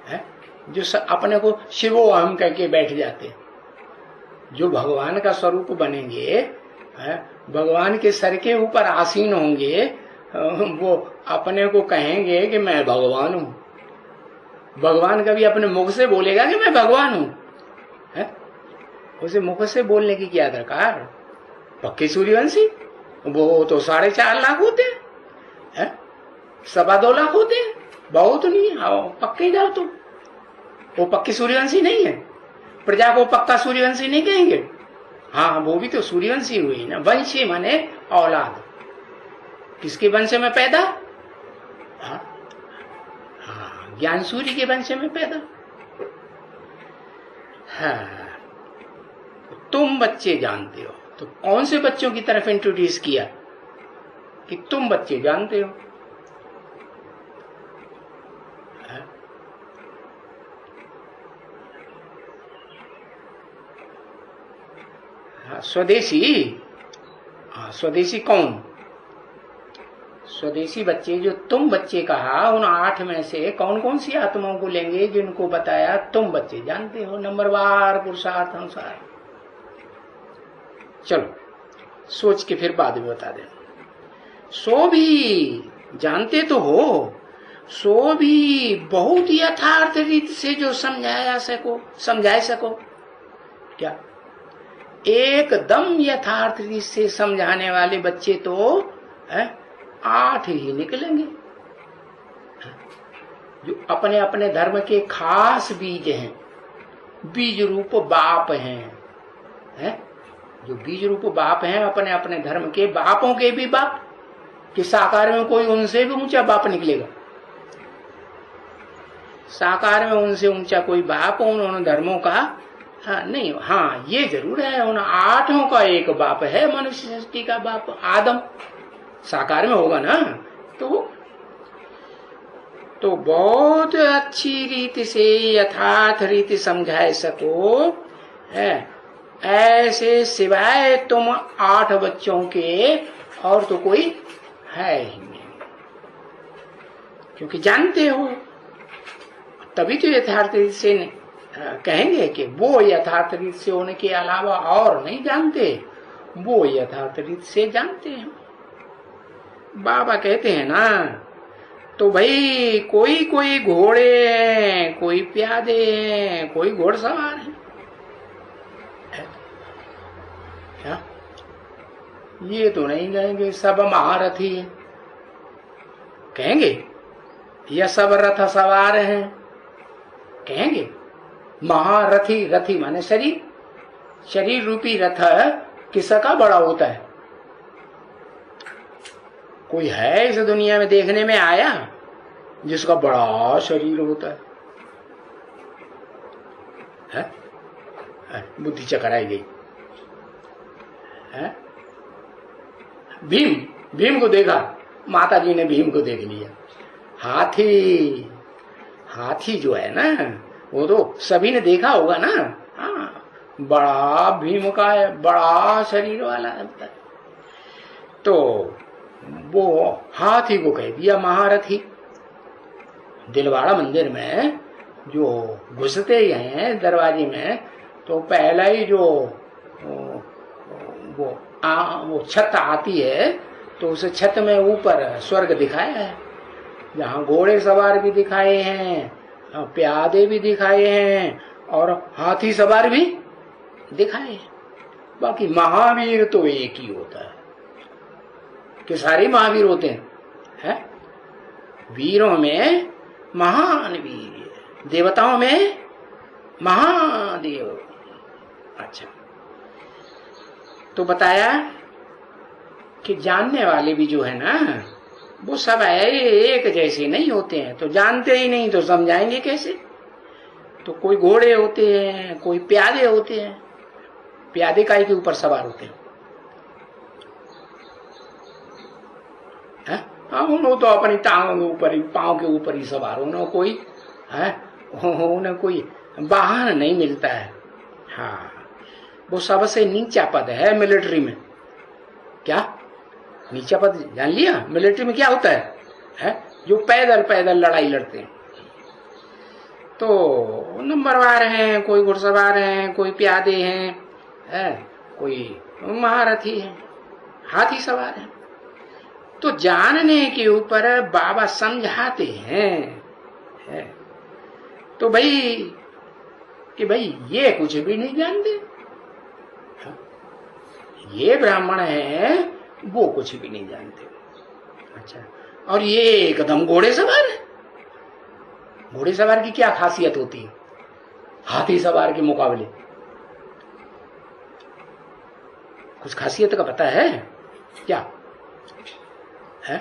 है, जो अपने को शिवो अहम कह के बैठ जाते हैं, जो भगवान का स्वरूप बनेंगे है, भगवान के सर के ऊपर आसीन होंगे, वो अपने को कहेंगे कि मैं भगवान हूं। भगवान कभी अपने मुख से बोलेगा कि मैं भगवान हूं है? उसे मुख से बोलने की क्या दरकार? पक्के सूर्यवंशी वो तो 4.5 लाख होते हैं, 2.25 लाख होते हैं, बहुत नहीं। आओ पक्के जाओ तो वो पक्के सूर्यवंशी नहीं है। प्रजा को पक्का सूर्यवंशी नहीं कहेंगे। हाँ, वो भी तो सूर्यवंशी हुई ना। वंशी माने औलाद। किसके वंश में पैदा? हाँ, ज्ञान सूर्य के वंश में पैदा। हाँ, तुम बच्चे जानते हो, तो कौन से बच्चों की तरफ इंट्रोड्यूस किया कि तुम बच्चे जानते हो? हाँ, स्वदेशी। हाँ, स्वदेशी कौन? स्वदेशी बच्चे जो तुम बच्चे कहा, उन 8 में से कौन कौन सी आत्माओं को लेंगे जिनको बताया तुम बच्चे जानते हो, नंबरवार पुरुषार्थ अनुसार। चलो सोच के फिर बाद में बता दे। सो भी जानते तो हो, सो भी बहुत यथार्थ रीति से जो समझा सको क्या? एकदम यथार्थ रीति से समझाने वाले बच्चे तो 8 ही निकलेंगे, जो अपने अपने धर्म के खास बीज हैं, बीज रूप बाप हैं, जो बीज रूप बाप हैं, अपने अपने धर्म के बापों के भी बाप, कि साकार में कोई उनसे भी ऊंचा बाप निकलेगा? साकार में उनसे ऊंचा कोई बाप उन धर्मों का नहीं। हाँ, ये जरूर है, उन 8 का एक बाप है, मनुष्य सृष्टि का बाप आदम साकार में होगा ना। तो बहुत अच्छी रीति से यथार्थ रीति समझाए सको है, ऐसे सिवाय तुम 8 बच्चों के और तो कोई है ही नहीं, क्योंकि जानते हो तभी तो यथार्थ रीति से कहेंगे कि वो यथार्थ रीति से होने के अलावा और नहीं जानते, वो यथार्थ रीति से जानते हैं। बाबा कहते हैं ना, तो भाई कोई कोई घोड़े हैं, कोई प्यादे हैं, कोई घोड़सवार हैं, क्या? ये तो नहीं कहेंगे सब महारथी हैं, कहेंगे या सब रथ सवार हैं, कहेंगे। महारथी, रथी माने शरीर, शरीर रूपी रथ किसका बड़ा होता है? कोई है इस दुनिया में देखने में आया जिसका बड़ा शरीर होता है? बुद्धि चकराई गई है? भीम को देखा, माता जी ने भीम को देख लिया। हाथी जो है ना, वो तो सभी ने देखा होगा ना। हाँ, बड़ा भीम का है, बड़ा शरीर वाला है। तो वो हाथी को कह दिया महारथी। दिलवाड़ा मंदिर में जो घुसते ही हैं दरवाजे में, तो पहला ही जो वो छत आती है, तो उस छत में ऊपर स्वर्ग दिखाया है, जहाँ घोड़े सवार भी दिखाए हैं, प्यादे भी दिखाए हैं और हाथी सवार भी दिखाए हैं। बाकी महावीर तो एक ही होता है कि सारे महावीर होते हैं। वीरों में महान वीर, देवताओं में महादेव। अच्छा, तो बताया कि जानने वाले भी जो है ना वो सब एक जैसे नहीं होते हैं। तो जानते ही नहीं तो समझाएंगे कैसे? तो कोई घोड़े होते हैं, कोई प्यादे होते हैं। प्यादे काय के ऊपर सवार होते हैं? हाँ, उन्होंने तो अपनी टांगों के ऊपर ही, पांव के ऊपर ही सवार हो। उन्हें कोई उन्हें कोई वाहन नहीं मिलता है। हाँ, वो सबसे नीचा पद है मिलिट्री में। क्या नीचा पद जान लिया? मिलिट्री में क्या होता है? जो पैदल पैदल लड़ाई लड़ते हैं। तो नंबरवार हैं, कोई घुड़सवार हैं, कोई प्यादे हैं, कोई महारथी है, हाथी सवार है। तो जानने के ऊपर बाबा समझाते हैं तो भाई कि भाई ये कुछ भी नहीं जानते, ये ब्राह्मण है वो कुछ भी नहीं जानते। अच्छा, और ये एकदम घोड़े सवार है। घोड़े सवार की क्या खासियत होती है हाथी सवार के मुकाबले? कुछ खासियत का पता है क्या? है?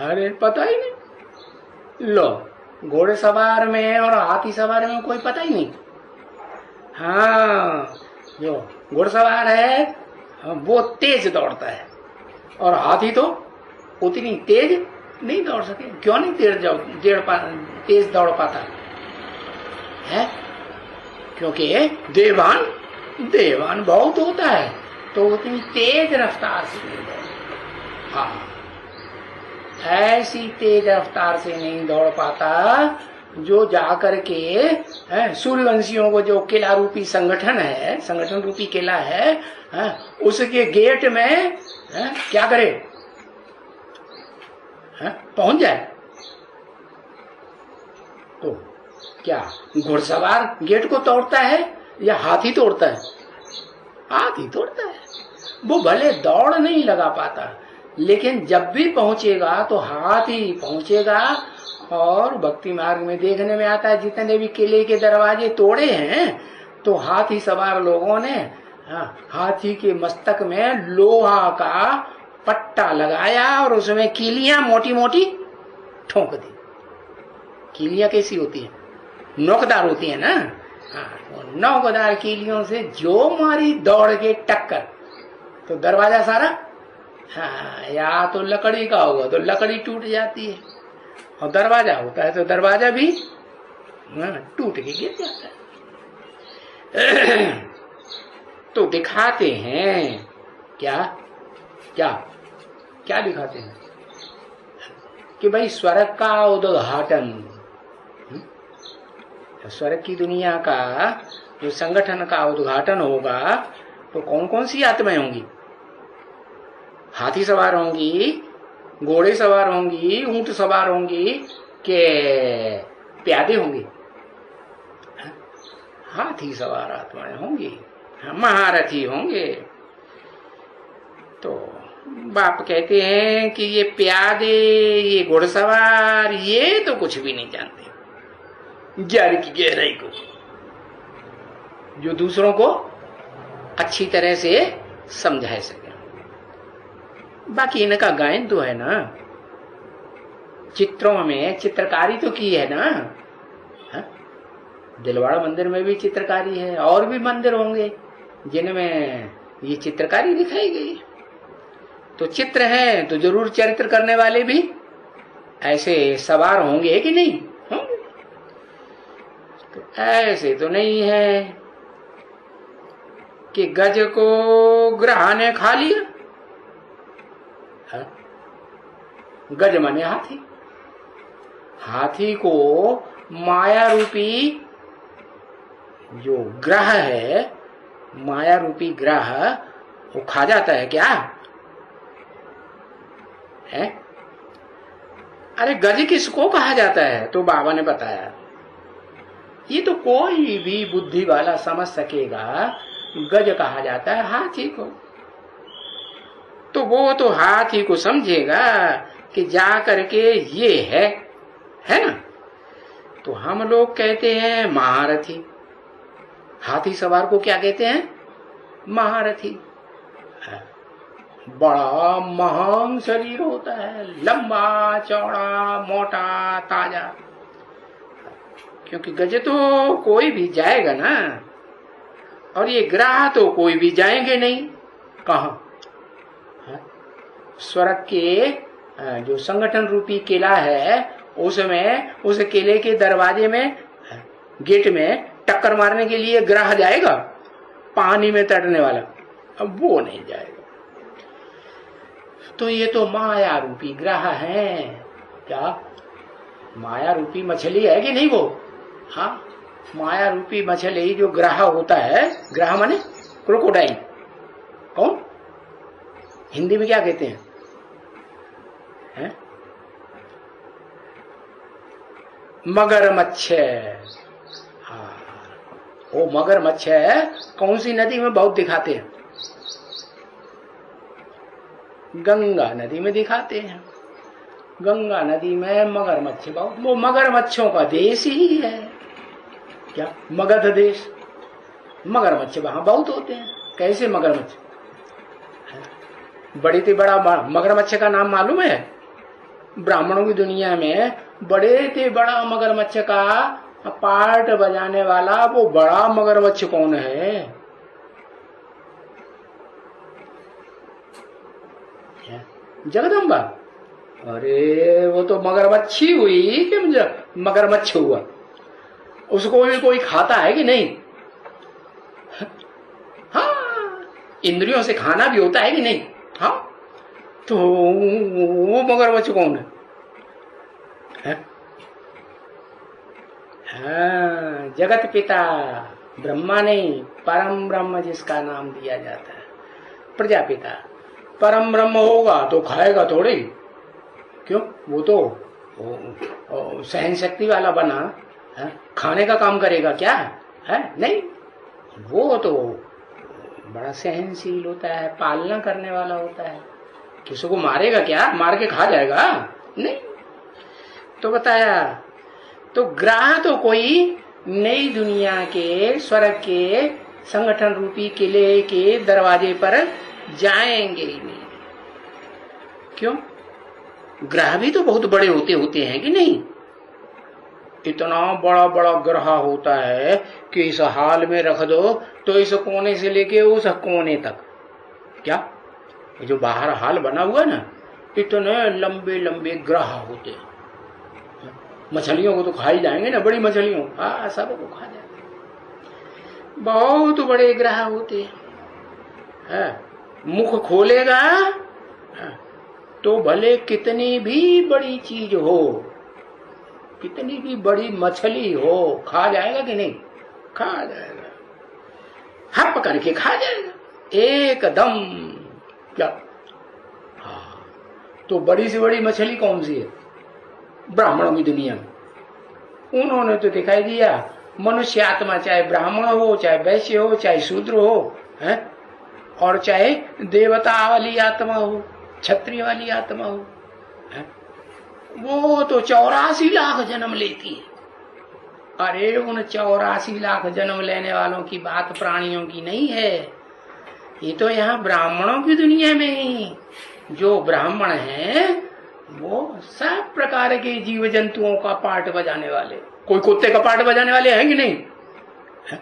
अरे पता ही नहीं। लो, घोड़े सवार में और हाथी सवार में कोई पता ही नहीं। हाँ, जो घुड़सवार है वो तेज दौड़ता है और हाथी तो उतनी तेज नहीं दौड़ सके। क्यों नहीं तेज दौड़ पाता है? क्योंकि देवान बहुत होता है तो उतनी तेज रफ्तार से नहीं दौड़। हाँ, ऐसी तेज रफ्तार से नहीं दौड़ पाता जो जाकर के सूर्यवंशियों को जो किला रूपी संगठन रूपी किला है, उसके गेट में क्या करे? पहुंच जाए। तो क्या घुड़सवार गेट को तोड़ता है या हाथी तोड़ता है? हाथी तोड़ता है। वो भले दौड़ नहीं लगा पाता, लेकिन जब भी पहुंचेगा तो हाथी पहुंचेगा। और भक्ति मार्ग में देखने में आता है जितने भी किले के दरवाजे तोड़े हैं तो हाथी सवार लोगों ने हाथी के मस्तक में लोहा का पट्टा लगाया और उसमें कीलियां मोटी मोटी ठोक दी। कीलियां कैसी होती है? नोकदार होती है ना। तो नोकदार कीलियों से जो मारी दौड़ के टक्कर, तो दरवाजा सारा या तो लकड़ी का होगा तो लकड़ी टूट जाती है, और दरवाजा होता है तो दरवाजा भी टूट के गिर जाता है। तो दिखाते हैं क्या दिखाते हैं कि भाई स्वर्ग का उद्घाटन, स्वर्ग की दुनिया का जो संगठन का उद्घाटन होगा तो कौन कौन सी आत्माएं होंगी? हाथी सवार होंगी, घोड़े सवार होंगी, ऊंट सवार होंगी, के प्यादे होंगे? हाथी सवार आत्माएं होंगी, महारथी होंगे। तो बाप कहते हैं कि ये प्यादे, ये घुड़सवार, ये तो कुछ भी नहीं जानते ज्ञान की गहराई को, जो दूसरों को अच्छी तरह से समझा सके। बाकी इनका गायन तो है ना, चित्रों में चित्रकारी तो की है ना। दिलवाड़ा मंदिर में भी चित्रकारी है, और भी मंदिर होंगे जिनमें ये चित्रकारी दिखाई गई। तो चित्र है तो जरूर चरित्र करने वाले भी ऐसे सवार होंगे कि नहीं होंगे? तो ऐसे तो नहीं है कि गज को ग्रह ने खा लिया। गज माने हाथी, हाथी को माया रूपी जो ग्रह है, माया रूपी ग्रह वो खा जाता है क्या है? अरे गज किसको कहा जाता है? तो बाबा ने बताया, ये तो कोई भी बुद्धि वाला समझ सकेगा गज कहा जाता है हाथी को। तो वो तो हाथी को समझेगा कि जा करके ये है ना। तो हम लोग कहते हैं महारथी, हाथी सवार को क्या कहते हैं? महारथी। बड़ा महान शरीर होता है, लंबा चौड़ा मोटा ताजा। क्योंकि गज तो कोई भी जाएगा ना, और ये ग्राह तो कोई भी जाएंगे नहीं। कहाँ? स्वर्ग के जो संगठन रूपी किला है, उसमें उस किले के दरवाजे में गेट में टक्कर मारने के लिए ग्राह जाएगा? पानी में तैरने वाला, अब वो नहीं जाएगा। तो ये तो माया रूपी ग्राह है। क्या माया रूपी मछली है कि नहीं वो? हाँ, माया रूपी मछली जो ग्राह होता है, ग्राह माने क्रोकोडाइल। कौन? हिंदी में क्या कहते हैं? मगरमच्छ। हाँ, वो मगरमच्छ है। कौन सी नदी में बहुत दिखाते हैं? गंगा नदी में दिखाते हैं। गंगा नदी में मगरमच्छ बहुत, वो मगरमच्छों का देश ही है। क्या? मगध देश। मगरमच्छ वहां बहुत होते हैं। कैसे मगरमच्छ? बड़ी से बड़ा मगरमच्छ का नाम मालूम है? ब्राह्मणों की दुनिया में बड़े से बड़ा मगरमच्छ का पार्ट बजाने वाला वो बड़ा मगरमच्छ कौन है? जगदम्बा। अरे वो तो मगरमच्छी हुई कि मगरमच्छ हुआ? उसको भी कोई खाता है कि नहीं? हाँ, इंद्रियों से खाना भी होता है कि नहीं? हाँ, तो वो मगरमच्छ कौन है? हाँ, जगत पिता ब्रह्मा नहीं, परम ब्रह्म जिसका नाम दिया जाता है, प्रजापिता। परम ब्रह्म होगा तो खाएगा थोड़ी। क्यों? वो तो सहन शक्ति वाला बना है? खाने का काम करेगा क्या है? नहीं, वो तो बड़ा सहनशील होता है, पालना करने वाला होता है। किसी को मारेगा क्या? मार के खा जाएगा? नहीं। तो बताया, तो ग्राह तो कोई नई दुनिया के स्वर्ग के संगठन रूपी किले के दरवाजे पर जाएंगे ही नहीं। क्यों? ग्रह भी तो बहुत बड़े होते हैं कि नहीं? इतना बड़ा बड़ा ग्रह होता है कि इस हाल में रख दो तो इस कोने से लेके उस कोने तक, क्या जो बाहर हाल बना हुआ ना, इतने लंबे लंबे ग्रह होते हैं। मछलियों को तो खा ही जाएंगे ना, बड़ी मछलियों, हाँ, सब को खा जाएंगे। बहुत बड़े ग्रह होते हैं। मुख खोलेगा तो भले कितनी भी बड़ी चीज हो, कितनी भी बड़ी मछली हो, खा जाएगा कि नहीं? खा जाएगा, हप करके खा जाएगा एकदम। क्या? हाँ, तो बड़ी से बड़ी मछली कौन सी है ब्राह्मणों की दुनिया में? उन्होंने तो दिखाई दिया मनुष्य आत्मा, चाहे ब्राह्मण हो, चाहे वैश्य हो, चाहे शूद्र हो, है, और चाहे देवता वाली आत्मा हो, क्षत्रिय वाली आत्मा हो, है? वो तो 84 लाख जन्म लेती है। अरे उन 84 लाख जन्म लेने वालों की बात प्राणियों की नहीं है। ये तो यहाँ ब्राह्मणों की दुनिया में ही जो ब्राह्मण हैं वो सब प्रकार के जीव जंतुओं का पार्ट बजाने वाले। कोई कुत्ते का पार्ट बजाने वाले हैं कि नहीं? है?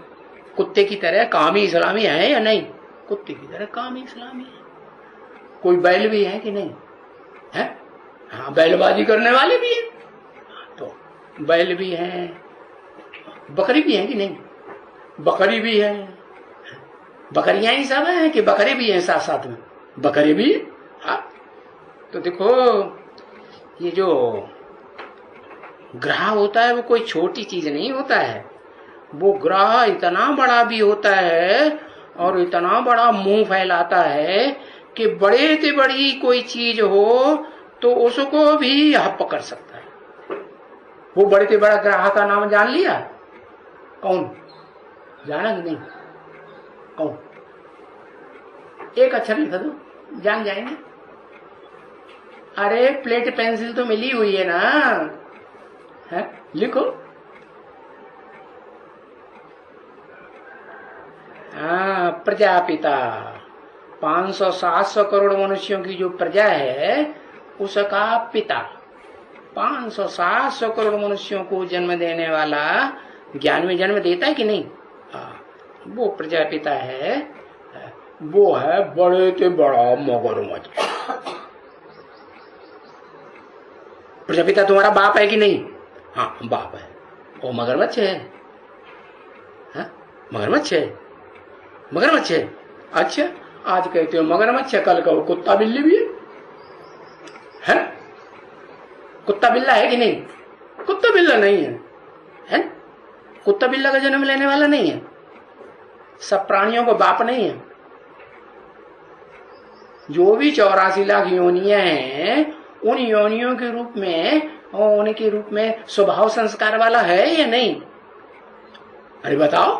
कुत्ते की तरह कामी इस्लामी है या नहीं? कुत्ते की तरह कामी इस्लामी है। कोई बैल भी है कि नहीं? है? हाँ, बैलबाजी करने वाले भी हैं, तो बैल भी हैं। बकरी भी है कि नहीं? बकरी भी है। बकरियां ही सब हैं कि बकरे भी हैं साथ साथ में? बकरे भी। हाँ, तो देखो ये जो ग्रह होता है वो कोई छोटी चीज नहीं होता है। वो ग्रह इतना बड़ा भी होता है और इतना बड़ा मुंह फैलाता है कि बड़े से बड़ी कोई चीज हो तो उसको भी हप कर सकता है। वो बड़े से बड़ा ग्रह का नाम जान लिया? कौन? जाना कि नहीं? कौन? एक अक्षर लिख दो, जान जाएंगे। अरे प्लेट पेंसिल तो मिली हुई है ना, है? लिखो। हाँ, प्रजापिता। 500-700 करोड़ मनुष्यों की जो प्रजा है उसका पिता, 500-700 करोड़ मनुष्यों को जन्म देने वाला, ज्ञान में जन्म देता है कि नहीं? वो प्रजापिता है, वो है बड़े से बड़ा मगरमच्छ। प्रजापिता तुम्हारा बाप है कि नहीं? हाँ, बाप है। वो मगरमच्छ है। हाँ, मगरमच्छ है, मगरमच्छ है। अच्छा, आज कहते हो मगरमच्छ है, कल कहो कुत्ता बिल्ली भी है? कुत्ता बिल्ला है कि नहीं? कुत्ता बिल्ला नहीं है, है? कुत्ता बिल्ला का जन्म लेने वाला नहीं है, सब प्राणियों को बाप नहीं है। जो भी 84 लाख योनियां हैं, उन योनियों के रूप में और उनके रूप में स्वभाव संस्कार वाला है या नहीं? अरे बताओ।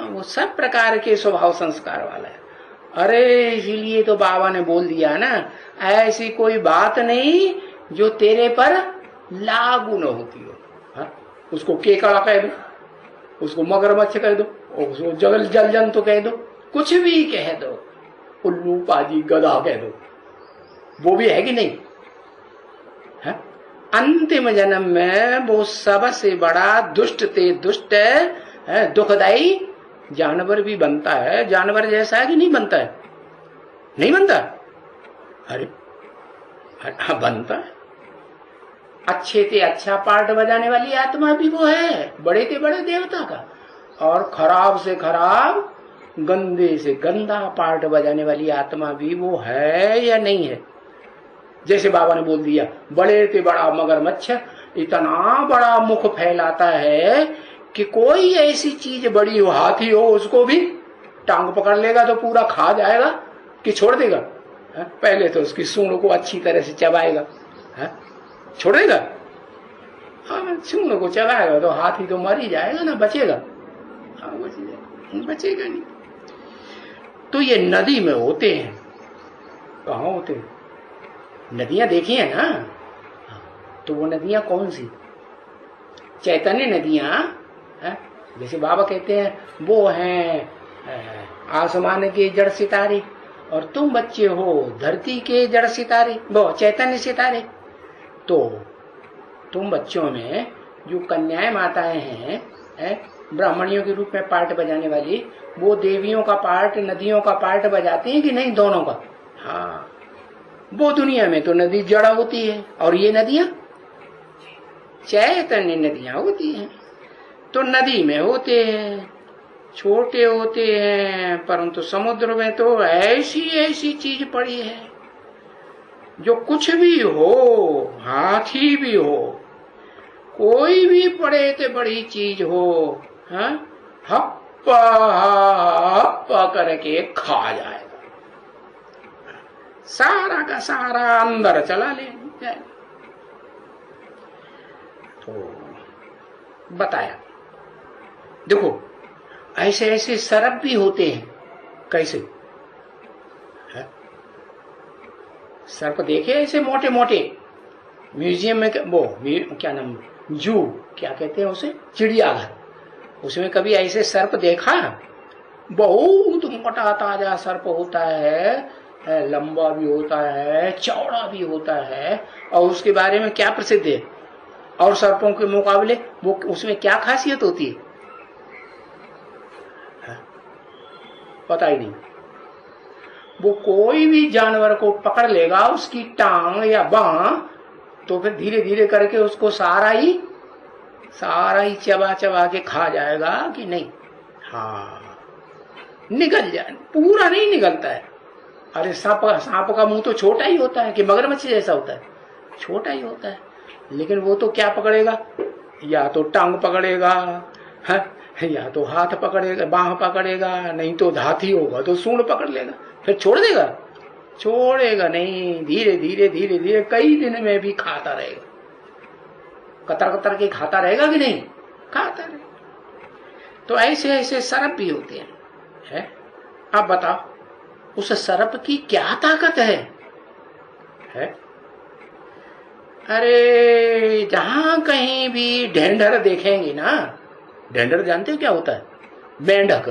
वो सब प्रकार के स्वभाव संस्कार वाला है। अरे इसीलिए तो बाबा ने बोल दिया ना, ऐसी कोई बात नहीं जो तेरे पर लागू न होती हो। हाँ? उसको केकड़ा कह दो, उसको मगरमच्छ कह दो, उसको जल जंतु कह दो, कुछ भी कह दो, उल्लू पाजी गधा कह दो, वो भी है कि नहीं? है? अंतिम जन्म में वो सबसे बड़ा दुष्ट ते दुष्ट है, दुखदाई जानवर भी बनता है। जानवर जैसा है कि नहीं बनता है? नहीं बनता? अरे हाँ, बनता है। अच्छे से अच्छा पार्ट बजाने वाली आत्मा भी वो है, बड़े से बड़े देवता का, और खराब से खराब, गंदे से गंदा पार्ट बजाने वाली आत्मा भी वो है या नहीं है? जैसे बाबा ने बोल दिया, बड़े से बड़ा मगरमच्छ इतना बड़ा मुख फैलाता है कि कोई ऐसी चीज बड़ी हो, हाथी हो, उसको भी टांग पकड़ लेगा तो पूरा खा जाएगा कि छोड़ देगा? पहले तो उसकी सूंड को अच्छी तरह से चबाएगा, छोड़ देगा? हाँ, सूंड को चबाएगा तो हाथी तो मर ही जाएगा ना, बचेगा? हाँ, बचेगा नहीं। तो ये नदी में होते हैं। कहाँ होते हैं? नदियां देखी है ना? तो वो नदियां कौन सी? चैतन्य नदियां, जैसे बाबा कहते हैं वो हैं आसमान के जड़ सितारे, और तुम बच्चे हो धरती के जड़ सितारे, वो चैतन्य सितारे। तो तुम बच्चों में जो कन्याएं माताएं हैं, ब्राह्मणियों के रूप में पार्ट बजाने वाली, वो देवियों का पार्ट, नदियों का पार्ट बजाती हैं कि नहीं? दोनों का। हाँ, वो दुनिया में तो नदी जड़ा होती है, और ये नदियां चैतन्य नदियां होती हैं। तो नदी में होते हैं, छोटे होते हैं, परंतु समुद्र में तो ऐसी ऐसी चीज पड़ी है जो कुछ भी हो, हाथी भी हो, कोई भी बड़े से बड़ी चीज हो, हप्पा हप्पा करके खा जाएगा, सारा का सारा अंदर चला ले जाए। तो बताया, देखो ऐसे ऐसे सर्प भी होते हैं। कैसे? सर्प देखे ऐसे मोटे मोटे, म्यूजियम में वो क्या नाम, जू क्या कहते हैं उसे, चिड़ियाघर, उसमें कभी ऐसे सर्प देखा? बहुत मोटा ताजा सर्प होता है, लंबा भी होता है, चौड़ा भी होता है, और उसके बारे में क्या प्रसिद्ध है? और सर्पों के मुकाबले वो उसमें क्या खासियत होती है? पता ही नहीं। वो कोई भी जानवर को पकड़ लेगा, उसकी टांग या बांह, तो फिर धीरे धीरे करके उसको सारा ही चबा चबा के खा जाएगा कि नहीं? हाँ, निगल जाए, पूरा नहीं निगलता है। अरे सांप का मुंह तो छोटा ही होता है कि मगरमच्छ जैसा होता है, छोटा ही होता है, लेकिन वो तो क्या पकड़ेगा? या तो टांग पकड़ेगा, या तो हाथ पकड़ेगा, बाह पकड़ेगा, नहीं तो हाथी होगा तो सूंड पकड़ लेगा, फिर छोड़ देगा? छोड़ेगा नहीं, धीरे धीरे धीरे धीरे कई दिन में भी खाता रहेगा, कतर कतर के खाता रहेगा कि नहीं? खाता रहेगा। तो ऐसे ऐसे सर्प भी होते हैं, है? अब बताओ उस सर्प की क्या ताकत है? अरे जहां कहीं भी ढेंढर देखेंगे ना, ढेंढर जानते हो क्या होता है? मेंढक,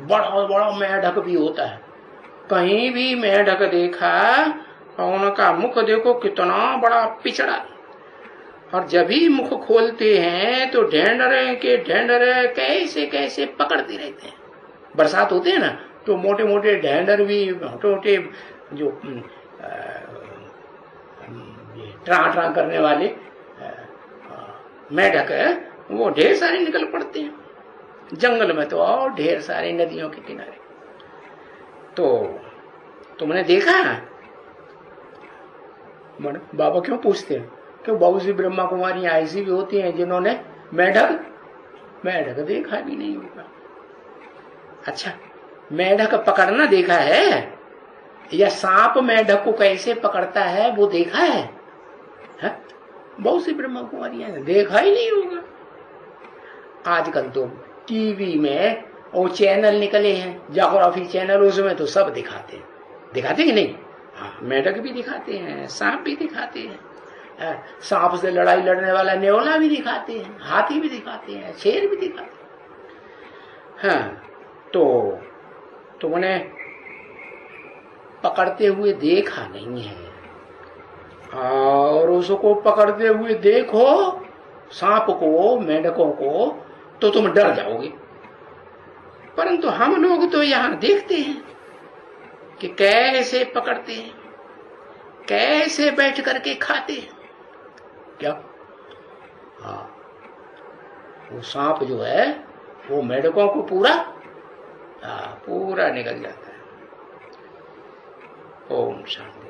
बड़ा बड़ा मेंढक भी होता है। कहीं भी मेंढक देखा और उनका मुख देखो कितना बड़ा पिछड़ा, और जब भी मुख खोलते हैं तो ढेंढरे के ढेंढरे कैसे कैसे पकड़ते रहते हैं। बरसात होते हैं ना तो मोटे मोटे ढेंढर भी, मोटे मोटे जो ट्रा ट्रा करने वाले मेंढक है वो ढेर सारे निकल पड़ते हैं। जंगल में तो और ढेर सारे नदियों के किनारे। तो तुमने देखा है? बाबा क्यों पूछते हैं? क्यों बहुत सी ब्रह्मा कुमारियां ऐसी भी होती हैं जिन्होंने मेंढक देखा भी नहीं होगा। अच्छा, मेंढक पकड़ना देखा है? या सांप मेंढक को कैसे पकड़ता है वो देखा है? बहुत सी ब्रह्मा कुमारियां ने देखा ही नहीं होगा। आजकल तो टीवी में वो चैनल निकले हैं, ज्योग्राफी चैनल, उसमें तो सब दिखाते कि नहीं? हाँ, मेंढक भी दिखाते हैं, सांप भी दिखाते हैं, सांप से लड़ाई लड़ने वाला नेवला भी दिखाते हैं, हाथी भी दिखाते हैं, शेर भी दिखाते हैं। हाँ, तो तुमने पकड़ते हुए देखा नहीं है, और उसको पकड़ते हुए देखो सांप को, मेंढकों को, तो तुम डर जाओगे। परंतु हम लोग तो यहां देखते हैं कि कैसे पकड़ते हैं, कैसे बैठ करके खाते हैं। क्या? हाँ, वो सांप जो है वो मेंढकों को पूरा निकल जाता है। ओम शांति।